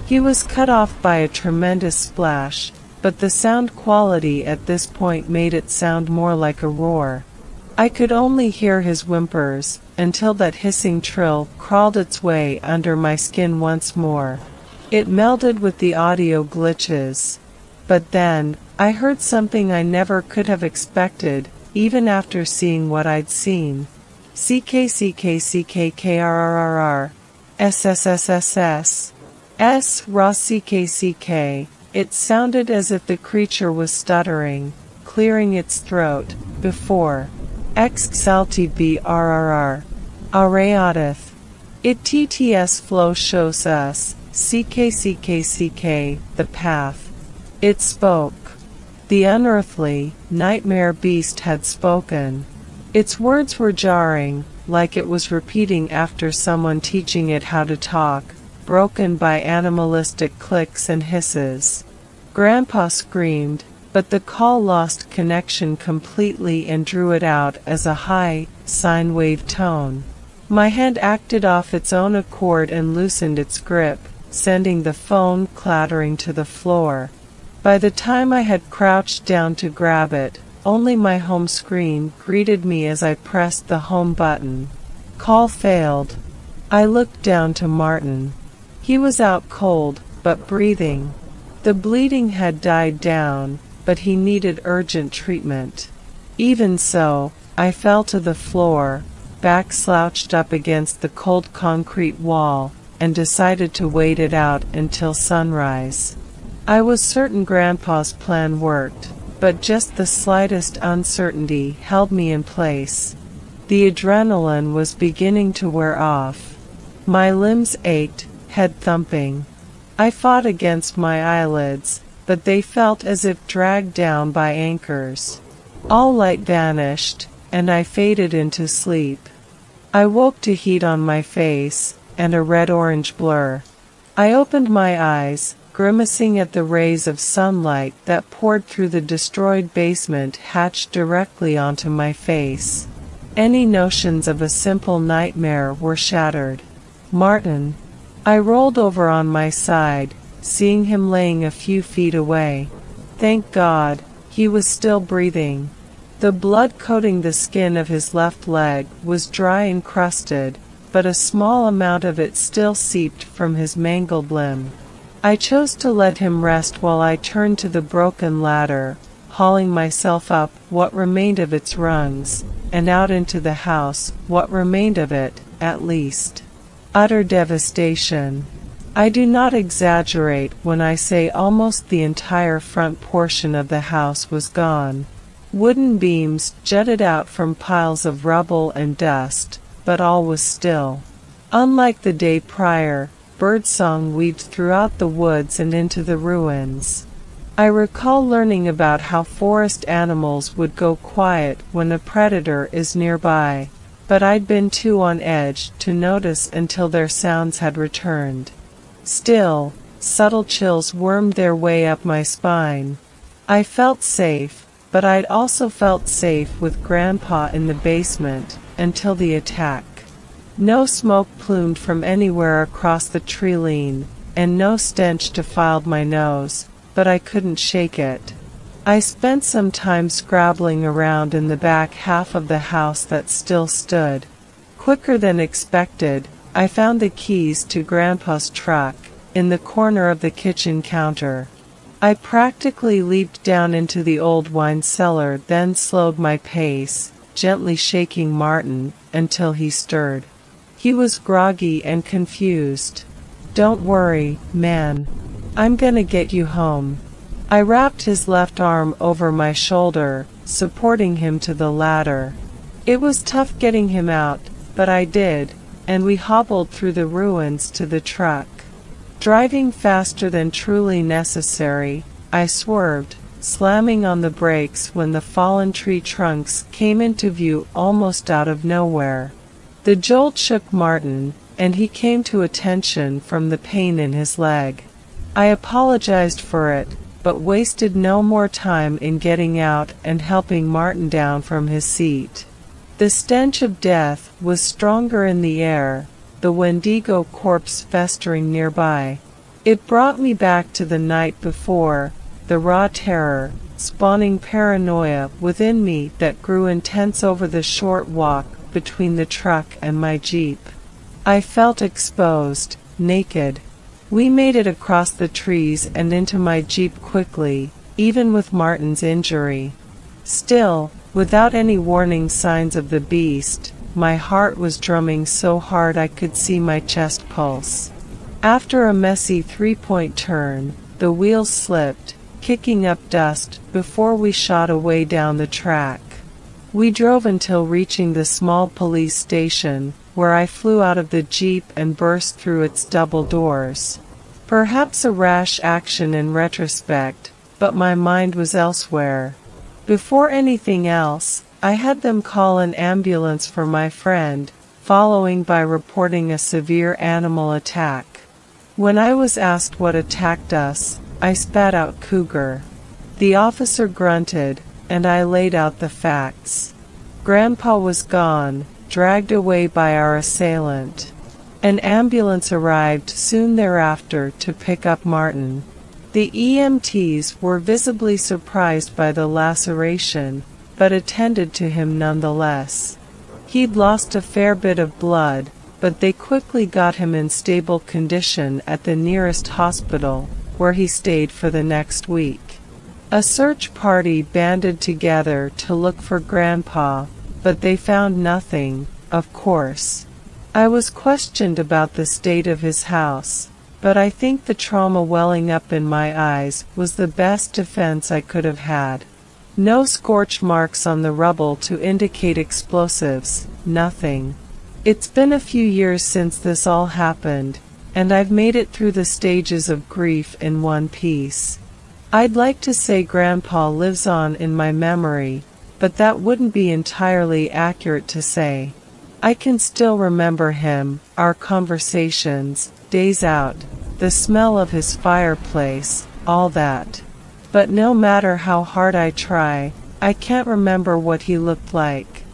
He was cut off by a tremendous splash, but the sound quality at this point made it sound more like a roar. I could only hear his whimpers, until that hissing trill crawled its way under my skin once more. It melded with the audio glitches. But then, I heard something I never could have expected, even after seeing what I'd seen. CKCKCKKRRRR. SSSSS. S. Raw CKCK. It sounded as if the creature was stuttering, clearing its throat, before. Exalti BRRR. Aureatith. It TTS flow shows us, CKCKCK, the path. It spoke. The unearthly, nightmare beast had spoken. Its words were jarring, like it was repeating after someone teaching it how to talk, broken by animalistic clicks and hisses. Grandpa screamed, but the call lost connection completely and drew it out as a high, sine wave tone. My hand acted off its own accord and loosened its grip, sending the phone clattering to the floor. By the time I had crouched down to grab it, only my home screen greeted me as I pressed the home button. Call failed. I looked down to Martin. He was out cold, but breathing. The bleeding had died down, but he needed urgent treatment. Even so, I fell to the floor, back slouched up against the cold concrete wall, and decided to wait it out until sunrise. I was certain Grandpa's plan worked, but just the slightest uncertainty held me in place. The adrenaline was beginning to wear off. My limbs ached, head thumping. I fought against my eyelids, but they felt as if dragged down by anchors. All light vanished, and I faded into sleep. I woke to heat on my face, and a red-orange blur. I opened my eyes, grimacing at the rays of sunlight that poured through the destroyed basement hatched directly onto my face. Any notions of a simple nightmare were shattered. Martin. I rolled over on my side, seeing him laying a few feet away. Thank God, he was still breathing. The blood coating the skin of his left leg was dry and crusted, but a small amount of it still seeped from his mangled limb. I chose to let him rest while I turned to the broken ladder, hauling myself up what remained of its rungs, and out into the house, what remained of it, at least. Utter devastation. I do not exaggerate when I say almost the entire front portion of the house was gone. Wooden beams jutted out from piles of rubble and dust, but all was still. Unlike the day prior, birdsong weaved throughout the woods and into the ruins. I recall learning about how forest animals would go quiet when a predator is nearby, but I'd been too on edge to notice until their sounds had returned. Still, subtle chills wormed their way up my spine. I felt safe, but I'd also felt safe with Grandpa in the basement, until the attack. No smoke plumed from anywhere across the tree line, and no stench defiled my nose, but I couldn't shake it. I spent some time scrabbling around in the back half of the house that still stood. Quicker than expected, I found the keys to Grandpa's truck, in the corner of the kitchen counter. I practically leaped down into the old wine cellar, then slowed my pace, gently shaking Martin, until he stirred. He was groggy and confused. Don't worry, man. I'm gonna get you home. I wrapped his left arm over my shoulder, supporting him to the ladder. It was tough getting him out, but I did, and we hobbled through the ruins to the truck. Driving faster than truly necessary, I swerved, slamming on the brakes when the fallen tree trunks came into view almost out of nowhere. The jolt shook Martin, and he came to attention from the pain in his leg. I apologized for it, but wasted no more time in getting out and helping Martin down from his seat. The stench of death was stronger in the air, the Wendigo corpse festering nearby. It brought me back to the night before, the raw terror, spawning paranoia within me that grew intense over the short walk between the truck and my Jeep. I felt exposed, naked. We made it across the trees and into my Jeep quickly, even with Martin's injury. Still, without any warning signs of the beast, my heart was drumming so hard I could see my chest pulse. After a messy three-point turn, the wheels slipped, kicking up dust before we shot away down the track. We drove until reaching the small police station, where I flew out of the Jeep and burst through its double doors. Perhaps a rash action in retrospect, but my mind was elsewhere. Before anything else, I had them call an ambulance for my friend, following by reporting a severe animal attack. When I was asked what attacked us, I spat out cougar. The officer grunted, and I laid out the facts. Grandpa was gone, dragged away by our assailant. An ambulance arrived soon thereafter to pick up Martin. The EMTs were visibly surprised by the laceration, but attended to him nonetheless. He'd lost a fair bit of blood, but they quickly got him in stable condition at the nearest hospital, where he stayed for the next week. A search party banded together to look for Grandpa, but they found nothing, of course. I was questioned about the state of his house, but I think the trauma welling up in my eyes was the best defense I could have had. No scorch marks on the rubble to indicate explosives, nothing. It's been a few years since this all happened, and I've made it through the stages of grief in one piece. I'd like to say Grandpa lives on in my memory, but that wouldn't be entirely accurate to say. I can still remember him, our conversations, days out, the smell of his fireplace, all that. But no matter how hard I try, I can't remember what he looked like.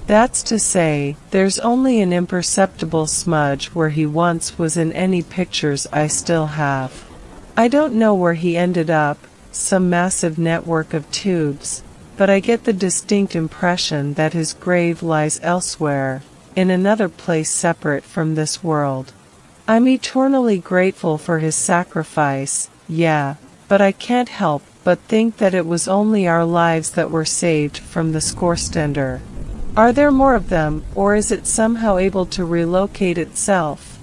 That's to say, there's only an imperceptible smudge where he once was in any pictures I still have. I don't know where he ended up, some massive network of tubes, but I get the distinct impression that his grave lies elsewhere, in another place separate from this world. I'm eternally grateful for his sacrifice, yeah, but I can't help but think that it was only our lives that were saved from the Skorstender. Are there more of them, or is it somehow able to relocate itself?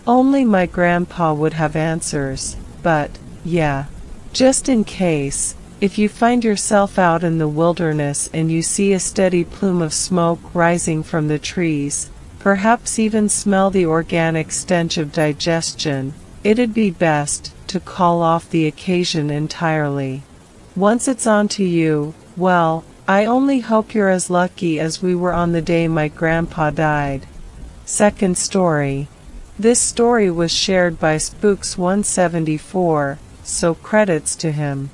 Only my grandpa would have answers, but, yeah. Just in case, if you find yourself out in the wilderness and you see a steady plume of smoke rising from the trees, perhaps even smell the organic stench of digestion, it'd be best to call off the occasion entirely. Once it's on to you, well, I only hope you're as lucky as we were on the day my grandpa died. Second story. This story was shared by Spooks174, so credits to him.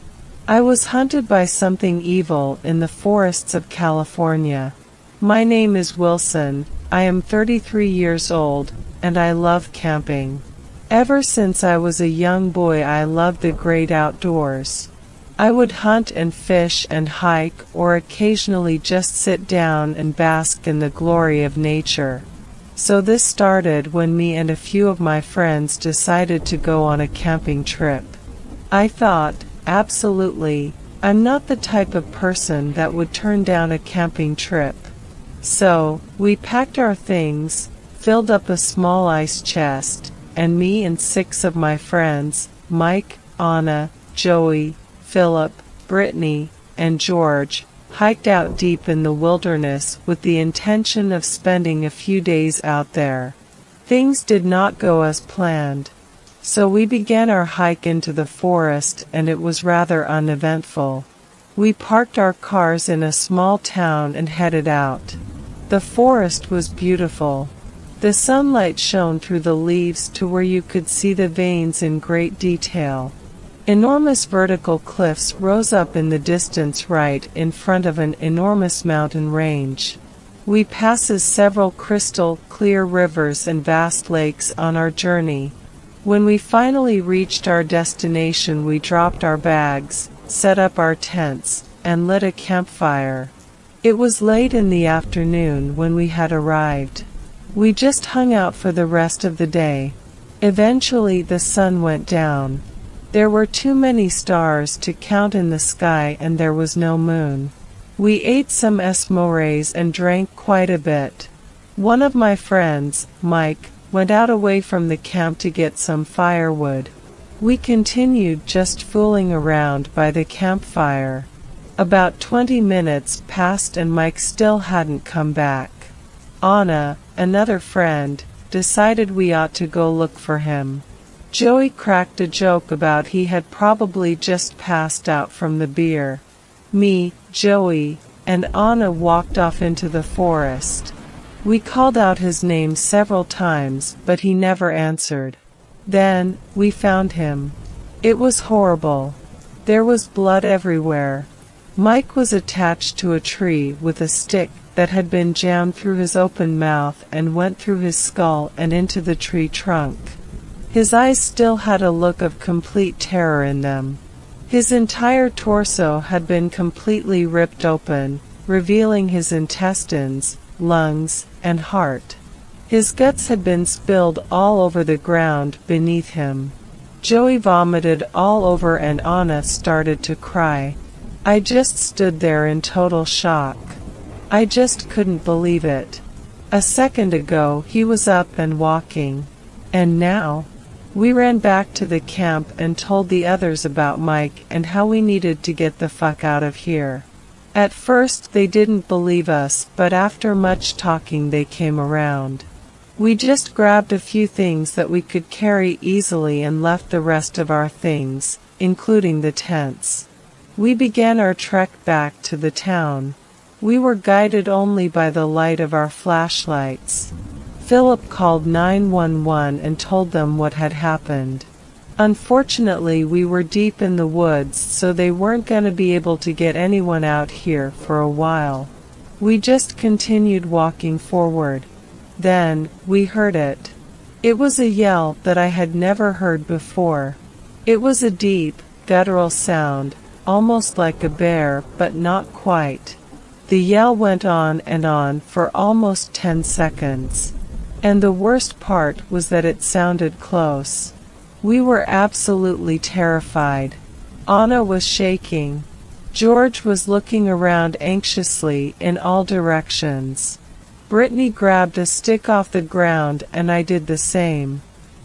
I was hunted by something evil in the forests of California. My name is Wilson, I am 33 years old, and I love camping. Ever since I was a young boy I loved the great outdoors. I would hunt and fish and hike or occasionally just sit down and bask in the glory of nature. So this started when me and a few of my friends decided to go on a camping trip. I thought, absolutely, I'm not the type of person that would turn down a camping trip. So, we packed our things, filled up a small ice chest, and me and 6 of my friends, Mike, Anna, Joey, Philip, Brittany, and George, hiked out deep in the wilderness with the intention of spending a few days out there. Things did not go as planned. So we began our hike into the forest and it was rather uneventful. We parked our cars in a small town and headed out. The forest was beautiful. The sunlight shone through the leaves to where you could see the veins in great detail. Enormous vertical cliffs rose up in the distance right in front of an enormous mountain range. We passes several crystal clear rivers and vast lakes on our journey. When we finally reached our destination we dropped our bags, set up our tents, and lit a campfire. It was late in the afternoon when we had arrived. We just hung out for the rest of the day. Eventually the sun went down. There were too many stars to count in the sky and there was no moon. We ate some s'mores and drank quite a bit. One of my friends, Mike, went out away from the camp to get some firewood. We continued just fooling around by the campfire. About 20 minutes passed and Mike still hadn't come back. Anna, another friend, decided we ought to go look for him. Joey cracked a joke about he had probably just passed out from the beer. Me, Joey, and Anna walked off into the forest. We called out his name several times, but he never answered. Then, we found him. It was horrible. There was blood everywhere. Mike was attached to a tree with a stick that had been jammed through his open mouth and went through his skull and into the tree trunk. His eyes still had a look of complete terror in them. His entire torso had been completely ripped open, revealing his intestines, lungs, and heart. His guts had been spilled all over the ground beneath him. Joey vomited all over and Anna started to cry. I just stood there in total shock. I just couldn't believe it. A second ago he was up and walking. And now? We ran back to the camp and told the others about Mike and how we needed to get the fuck out of here. At first they didn't believe us, but after much talking they came around. We just grabbed a few things that we could carry easily and left the rest of our things, including the tents. We began our trek back to the town. We were guided only by the light of our flashlights. Philip called 911 and told them what had happened. Unfortunately, we were deep in the woods, so they weren't going to be able to get anyone out here for a while. We just continued walking forward. Then, we heard it. It was a yell that I had never heard before. It was a deep, guttural sound, almost like a bear, but not quite. The yell went on for almost 10 seconds. And the worst part was that it sounded close. We were absolutely terrified. Anna was shaking. George was looking around anxiously in all directions. Brittany grabbed a stick off the ground and I did the same.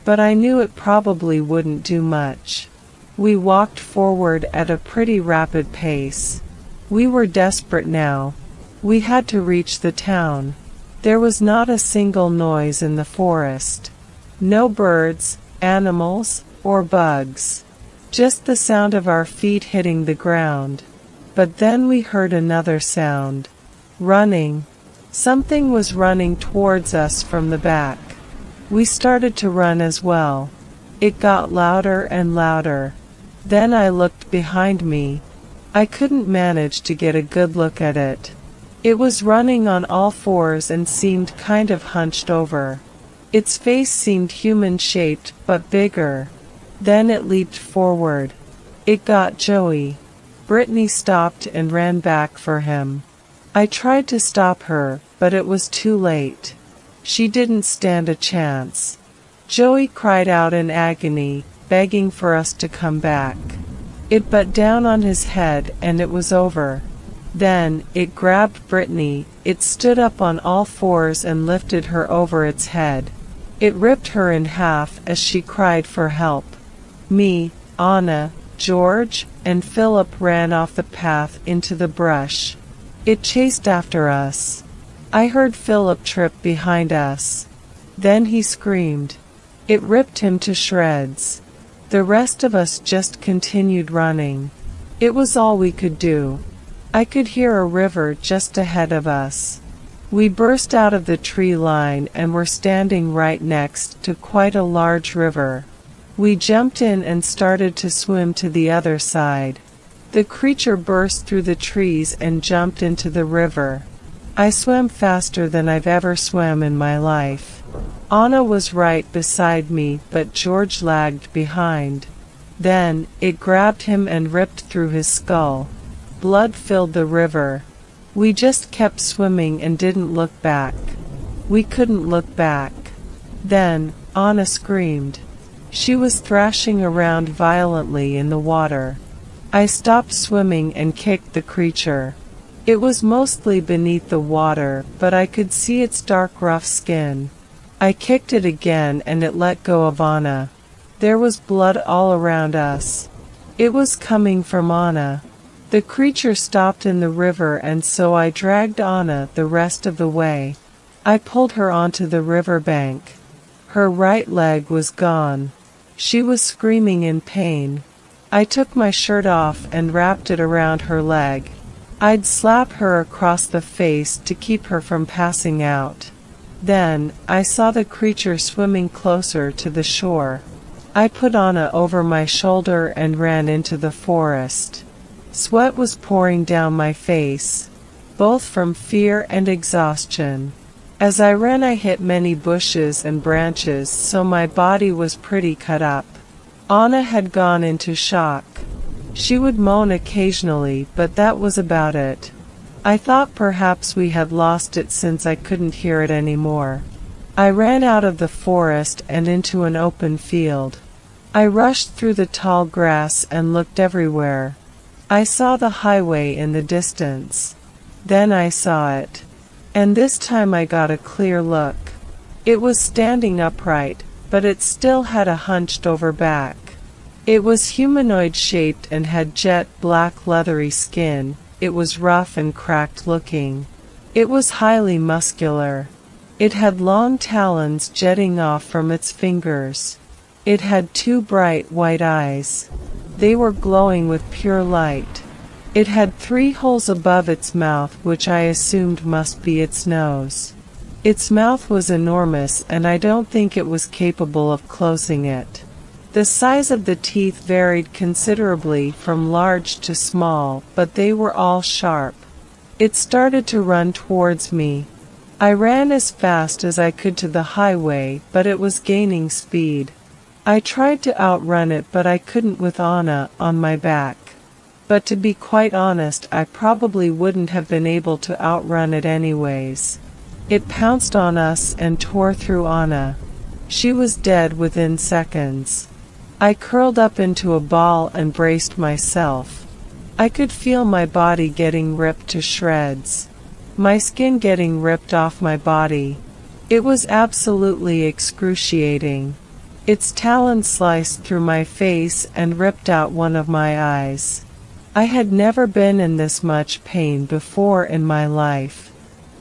But I knew it probably wouldn't do much. We walked forward at a pretty rapid pace. We were desperate now. We had to reach the town. There was not a single noise in the forest. No birds, animals, or bugs. Just the sound of our feet hitting the ground. But then we heard another sound. Running. Something was running towards us from the back. We started to run as well. It got louder and louder. Then I looked behind me. I couldn't manage to get a good look at it. It was running on all fours and seemed kind of hunched over. Its face seemed human-shaped, but bigger. Then it leaped forward. It got Joey. Brittany stopped and ran back for him. I tried to stop her, but it was too late. She didn't stand a chance. Joey cried out in agony, begging for us to come back. It butt down on his head and it was over. Then, it grabbed Brittany, it stood up on all fours and lifted her over its head. It ripped her in half as she cried for help. Me, Anna, George, and Philip ran off the path into the brush. It chased after us. I heard Philip trip behind us. Then he screamed. It ripped him to shreds. The rest of us just continued running. It was all we could do. I could hear a river just ahead of us. We burst out of the tree line and were standing right next to quite a large river. We jumped in and started to swim to the other side. The creature burst through the trees and jumped into the river. I swam faster than I've ever swam in my life. Anna was right beside me, but George lagged behind. Then, it grabbed him and ripped through his skull. Blood filled the river. We just kept swimming and didn't look back. We couldn't look back. Then, Anna screamed. She was thrashing around violently in the water. I stopped swimming and kicked the creature. It was mostly beneath the water, but I could see its dark rough skin. I kicked it again and it let go of Anna. There was blood all around us. It was coming from Anna. The creature stopped in the river and so I dragged Anna the rest of the way. I pulled her onto the riverbank. Her right leg was gone. She was screaming in pain. I took my shirt off and wrapped it around her leg. I'd slap her across the face to keep her from passing out. Then, I saw the creature swimming closer to the shore. I put Anna over my shoulder and ran into the forest. Sweat was pouring down my face, both from fear and exhaustion. As I ran I hit many bushes and branches, so my body was pretty cut up. Anna had gone into shock. She would moan occasionally, but that was about it. I thought perhaps we had lost it since I couldn't hear it anymore. I ran out of the forest and into an open field. I rushed through the tall grass and looked everywhere. I saw the highway in the distance. Then I saw it. And this time I got a clear look. It was standing upright, but it still had a hunched over back. It was humanoid shaped and had jet black leathery skin. It was rough and cracked looking. It was highly muscular. It had long talons jetting off from its fingers. It had two bright white eyes. They were glowing with pure light. It had 3 holes above its mouth, which I assumed must be its nose. Its mouth was enormous, and I don't think it was capable of closing it. The size of the teeth varied considerably from large to small, but they were all sharp. It started to run towards me. I ran as fast as I could to the highway, but it was gaining speed. I tried to outrun it, but I couldn't with Anna on my back. But to be quite honest, I probably wouldn't have been able to outrun it anyways. It pounced on us and tore through Anna. She was dead within seconds. I curled up into a ball and braced myself. I could feel my body getting ripped to shreds. My skin getting ripped off my body. It was absolutely excruciating. Its talons sliced through my face and ripped out one of my eyes. I had never been in this much pain before in my life.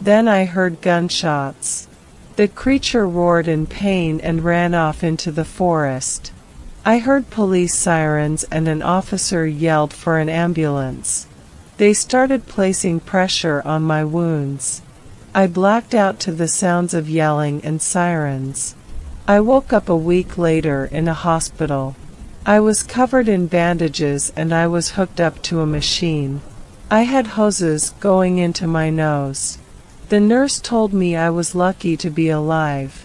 Then I heard gunshots. The creature roared in pain and ran off into the forest. I heard police sirens and an officer yelled for an ambulance. They started placing pressure on my wounds. I blacked out to the sounds of yelling and sirens. I woke up a week later in a hospital. I was covered in bandages and I was hooked up to a machine. I had hoses going into my nose. The nurse told me I was lucky to be alive.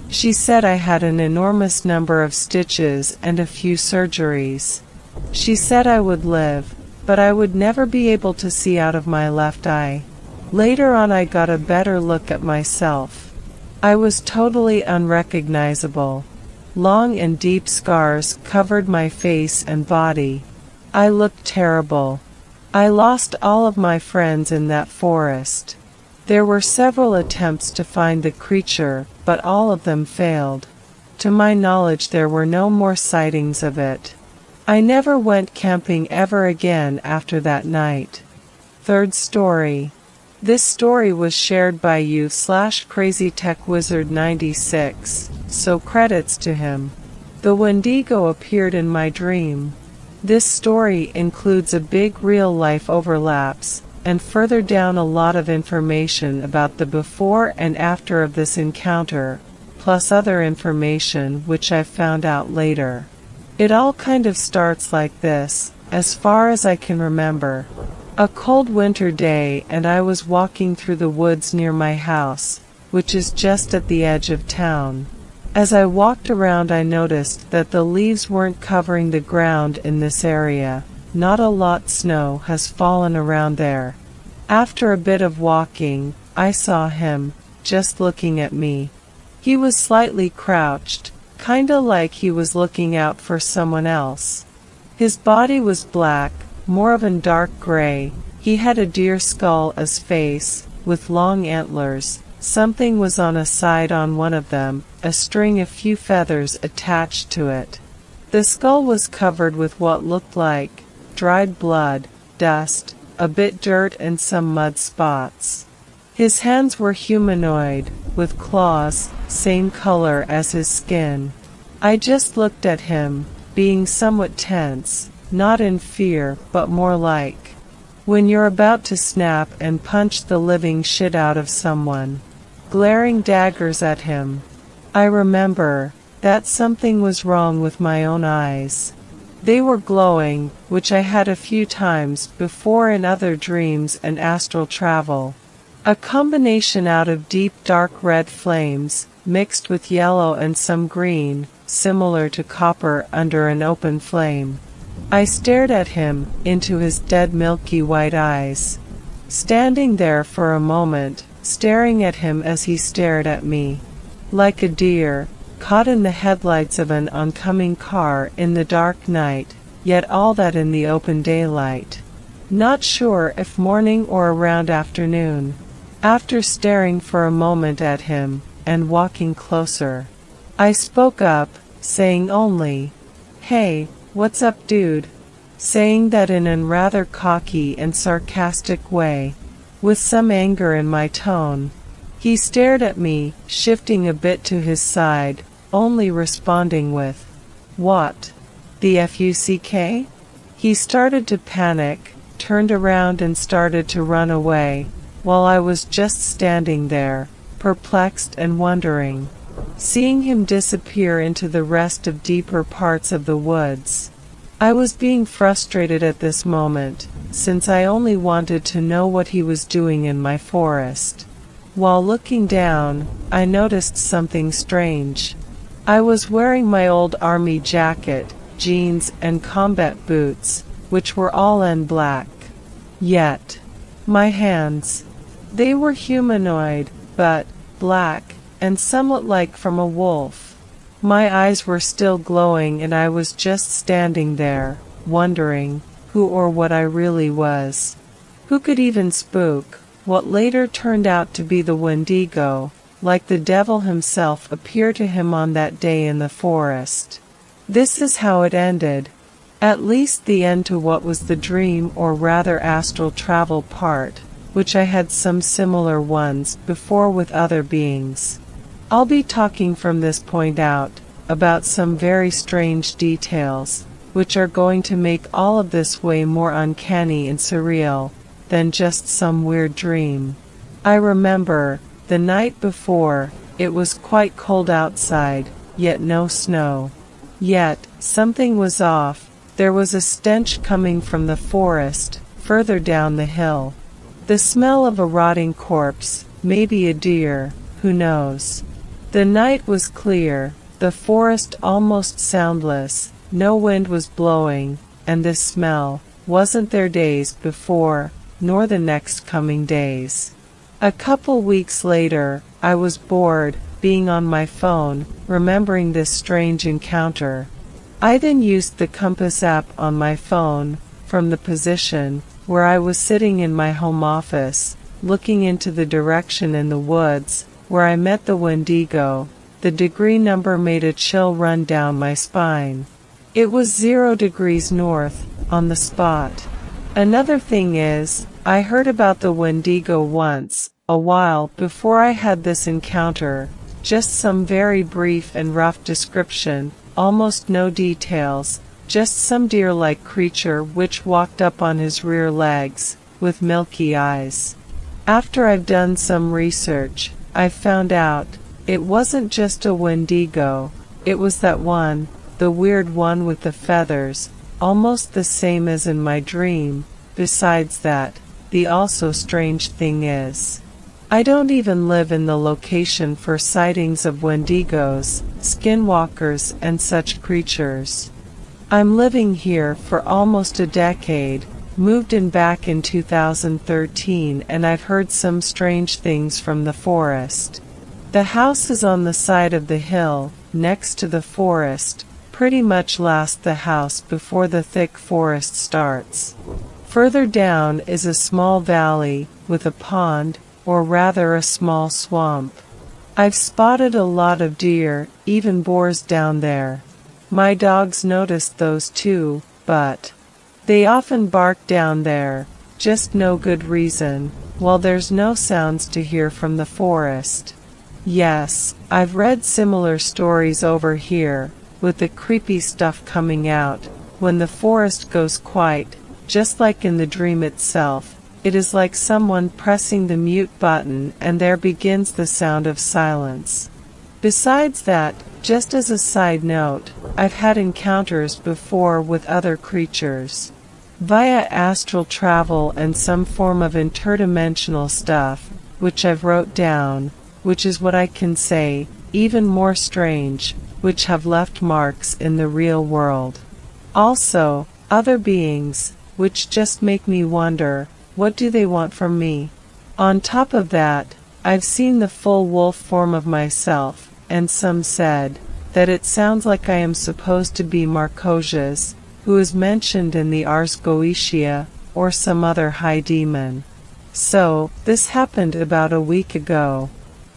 She said I had an enormous number of stitches and a few surgeries. She said I would live, but I would never be able to see out of my left eye. Later on I got a better look at myself. I was totally unrecognizable. Long and deep scars covered my face and body. I looked terrible. I lost all of my friends in that forest. There were several attempts to find the creature, but all of them failed. To my knowledge, there were no more sightings of it. I never went camping ever again after that night. Third story. This story was shared by you/CrazyTechWizard96, so credits to him. The Wendigo appeared in my dream. This story includes a big real-life overlaps, and further down a lot of information about the before and after of this encounter, plus other information which I found out later. It all kind of starts like this, as far as I can remember. A cold winter day, and I was walking through the woods near my house, which is just at the edge of town. As I walked around, I noticed that the leaves weren't covering the ground in this area. Not a lot snow has fallen around there. After a bit of walking, I saw him, just looking at me. He was slightly crouched, kinda like he was looking out for someone else. His body was black, more of a dark gray. He had a deer skull as face, with long antlers. Something was on a side on one of them, a string, a few feathers attached to it. The skull was covered with what looked like dried blood, dust, a bit dirt and some mud spots. His hands were humanoid, with claws, same color as his skin. I just looked at him, being somewhat tense, not in fear, but more like when you're about to snap and punch the living shit out of someone. Glaring daggers at him. I remember that something was wrong with my own eyes. They were glowing, which I had a few times before in other dreams and astral travel. A combination out of deep dark red flames, mixed with yellow and some green, similar to copper under an open flame. I stared at him, into his dead milky white eyes. Standing there for a moment, staring at him as he stared at me. Like a deer, caught in the headlights of an oncoming car in the dark night, yet all that in the open daylight. Not sure if morning or around afternoon. After staring for a moment at him, and walking closer, I spoke up, saying only, "Hey, what's up, dude?" Saying that in a rather cocky and sarcastic way, with some anger in my tone. He stared at me, shifting a bit to his side, only responding with, "What? The fuck?" He started to panic, turned around and started to run away, while I was just standing there, perplexed and wondering, seeing him disappear into the rest of deeper parts of the woods. I was being frustrated at this moment, since I only wanted to know what he was doing in my forest. While looking down, I noticed something strange. I was wearing my old army jacket, jeans, and combat boots, which were all in black. Yet, my hands, they were humanoid, but black, and somewhat like from a wolf. My eyes were still glowing and I was just standing there, wondering who or what I really was. Who could even spook what later turned out to be the Wendigo, like the devil himself appeared to him on that day in the forest. This is how it ended. At least the end to what was the dream or rather astral travel part, which I had some similar ones before with other beings. I'll be talking from this point out about some very strange details, which are going to make all of this way more uncanny and surreal than just some weird dream. I remember, the night before, it was quite cold outside, yet no snow. Yet, something was off. There was a stench coming from the forest, further down the hill. The smell of a rotting corpse, maybe a deer, who knows. The night was clear, the forest almost soundless, no wind was blowing, and this smell wasn't there days before, nor the next coming days. A couple weeks later, I was bored, being on my phone, remembering this strange encounter. I then used the compass app on my phone, from the position where I was sitting in my home office, looking into the direction in the woods, where I met the Wendigo. The degree number made a chill run down my spine. It was 0 degrees north, on the spot. Another thing is, I heard about the Wendigo once, a while before I had this encounter, just some very brief and rough description, almost no details, just some deer-like creature which walked up on his rear legs, with milky eyes. After I've done some research, I found out, it wasn't just a Wendigo, it was that one, the weird one with the feathers, almost the same as in my dream. Besides that, the also strange thing is, I don't even live in the location for sightings of Wendigos, skinwalkers, and such creatures. I'm living here for almost a decade, moved in back in 2013, and I've heard some strange things from the forest. The house is on the side of the hill, next to the forest, pretty much last the house before the thick forest starts. Further down is a small valley, with a pond, or rather a small swamp. I've spotted a lot of deer, even boars down there. My dogs noticed those too, but they often bark down there, just no good reason, while there's no sounds to hear from the forest. Yes, I've read similar stories over here, with the creepy stuff coming out, when the forest goes quiet, just like in the dream itself. It is like someone pressing the mute button and there begins the sound of silence. Besides that, just as a side note, I've had encounters before with other creatures. Via astral travel and some form of interdimensional stuff, which I've wrote down, which is what I can say, even more strange, which have left marks in the real world. Also, other beings, which just make me wonder, what do they want from me? On top of that, I've seen the full wolf form of myself, and some said that it sounds like I am supposed to be Marcosius, who is mentioned in the Ars Goetia, or some other high demon. So, this happened about a week ago.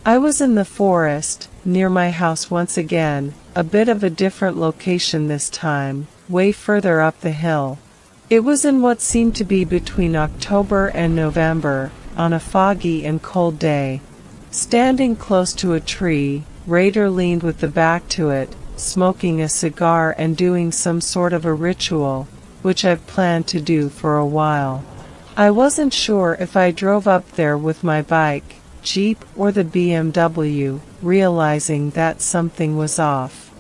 I was in the forest, near my house once again, a bit of a different location this time, way further up the hill. It was in what seemed to be between October and November, on a foggy and cold day. Standing close to a tree, Raider leaned with the back to it, smoking a cigar and doing some sort of a ritual. which I've planned to do for a while. I wasn't sure if I drove up there with my bike, Jeep, or the BMW, realizing that something was off.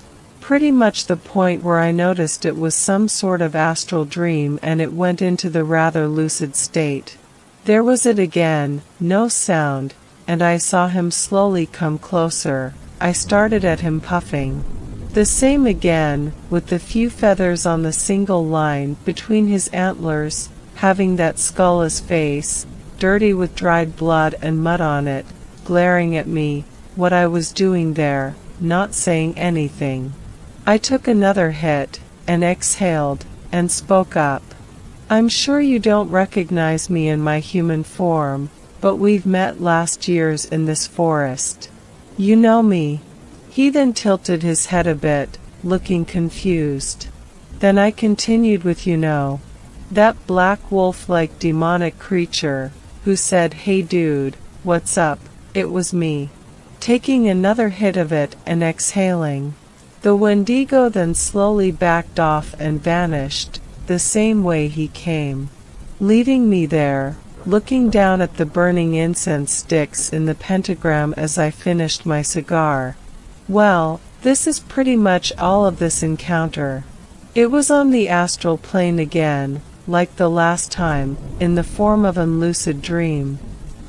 Pretty much the point where I noticed it was some sort of astral dream and it went into the rather lucid state. There was it again, no sound, and I saw him slowly come closer. I started at him puffing. The same again, with the few feathers on the single line between his antlers, having that skulless face, dirty with dried blood and mud on it, glaring at me, what I was doing there, not saying anything. I took another hit, and exhaled, and spoke up. I'm sure you don't recognize me in my human form, but we've met last years in this forest. You know me. He then tilted his head a bit, looking confused. Then I continued with that black wolf-like demonic creature, who said, "Hey dude, what's up?" It was me. Taking another hit of it and exhaling. The Wendigo then slowly backed off and vanished, the same way he came. Leaving me there, looking down at the burning incense sticks in the pentagram as I finished my cigar. Well, this is pretty much all of this encounter. It was on the astral plane again, like the last time, in the form of a lucid dream.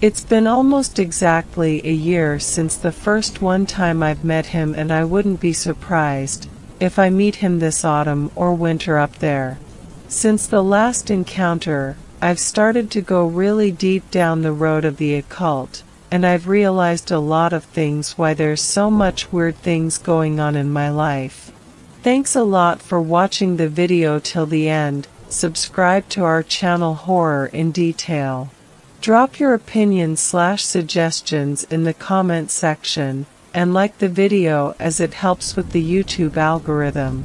It's been almost exactly a year since the first one time I've met him, and I wouldn't be surprised if I meet him this autumn or winter up there. Since the last encounter, I've started to go really deep down the road of the occult, and I've realized a lot of things why there's so much weird things going on in my life. Thanks a lot for watching the video till the end. Subscribe to our channel Horror in Detail. Drop your opinions/suggestions in the comment section, and like the video as it helps with the YouTube algorithm.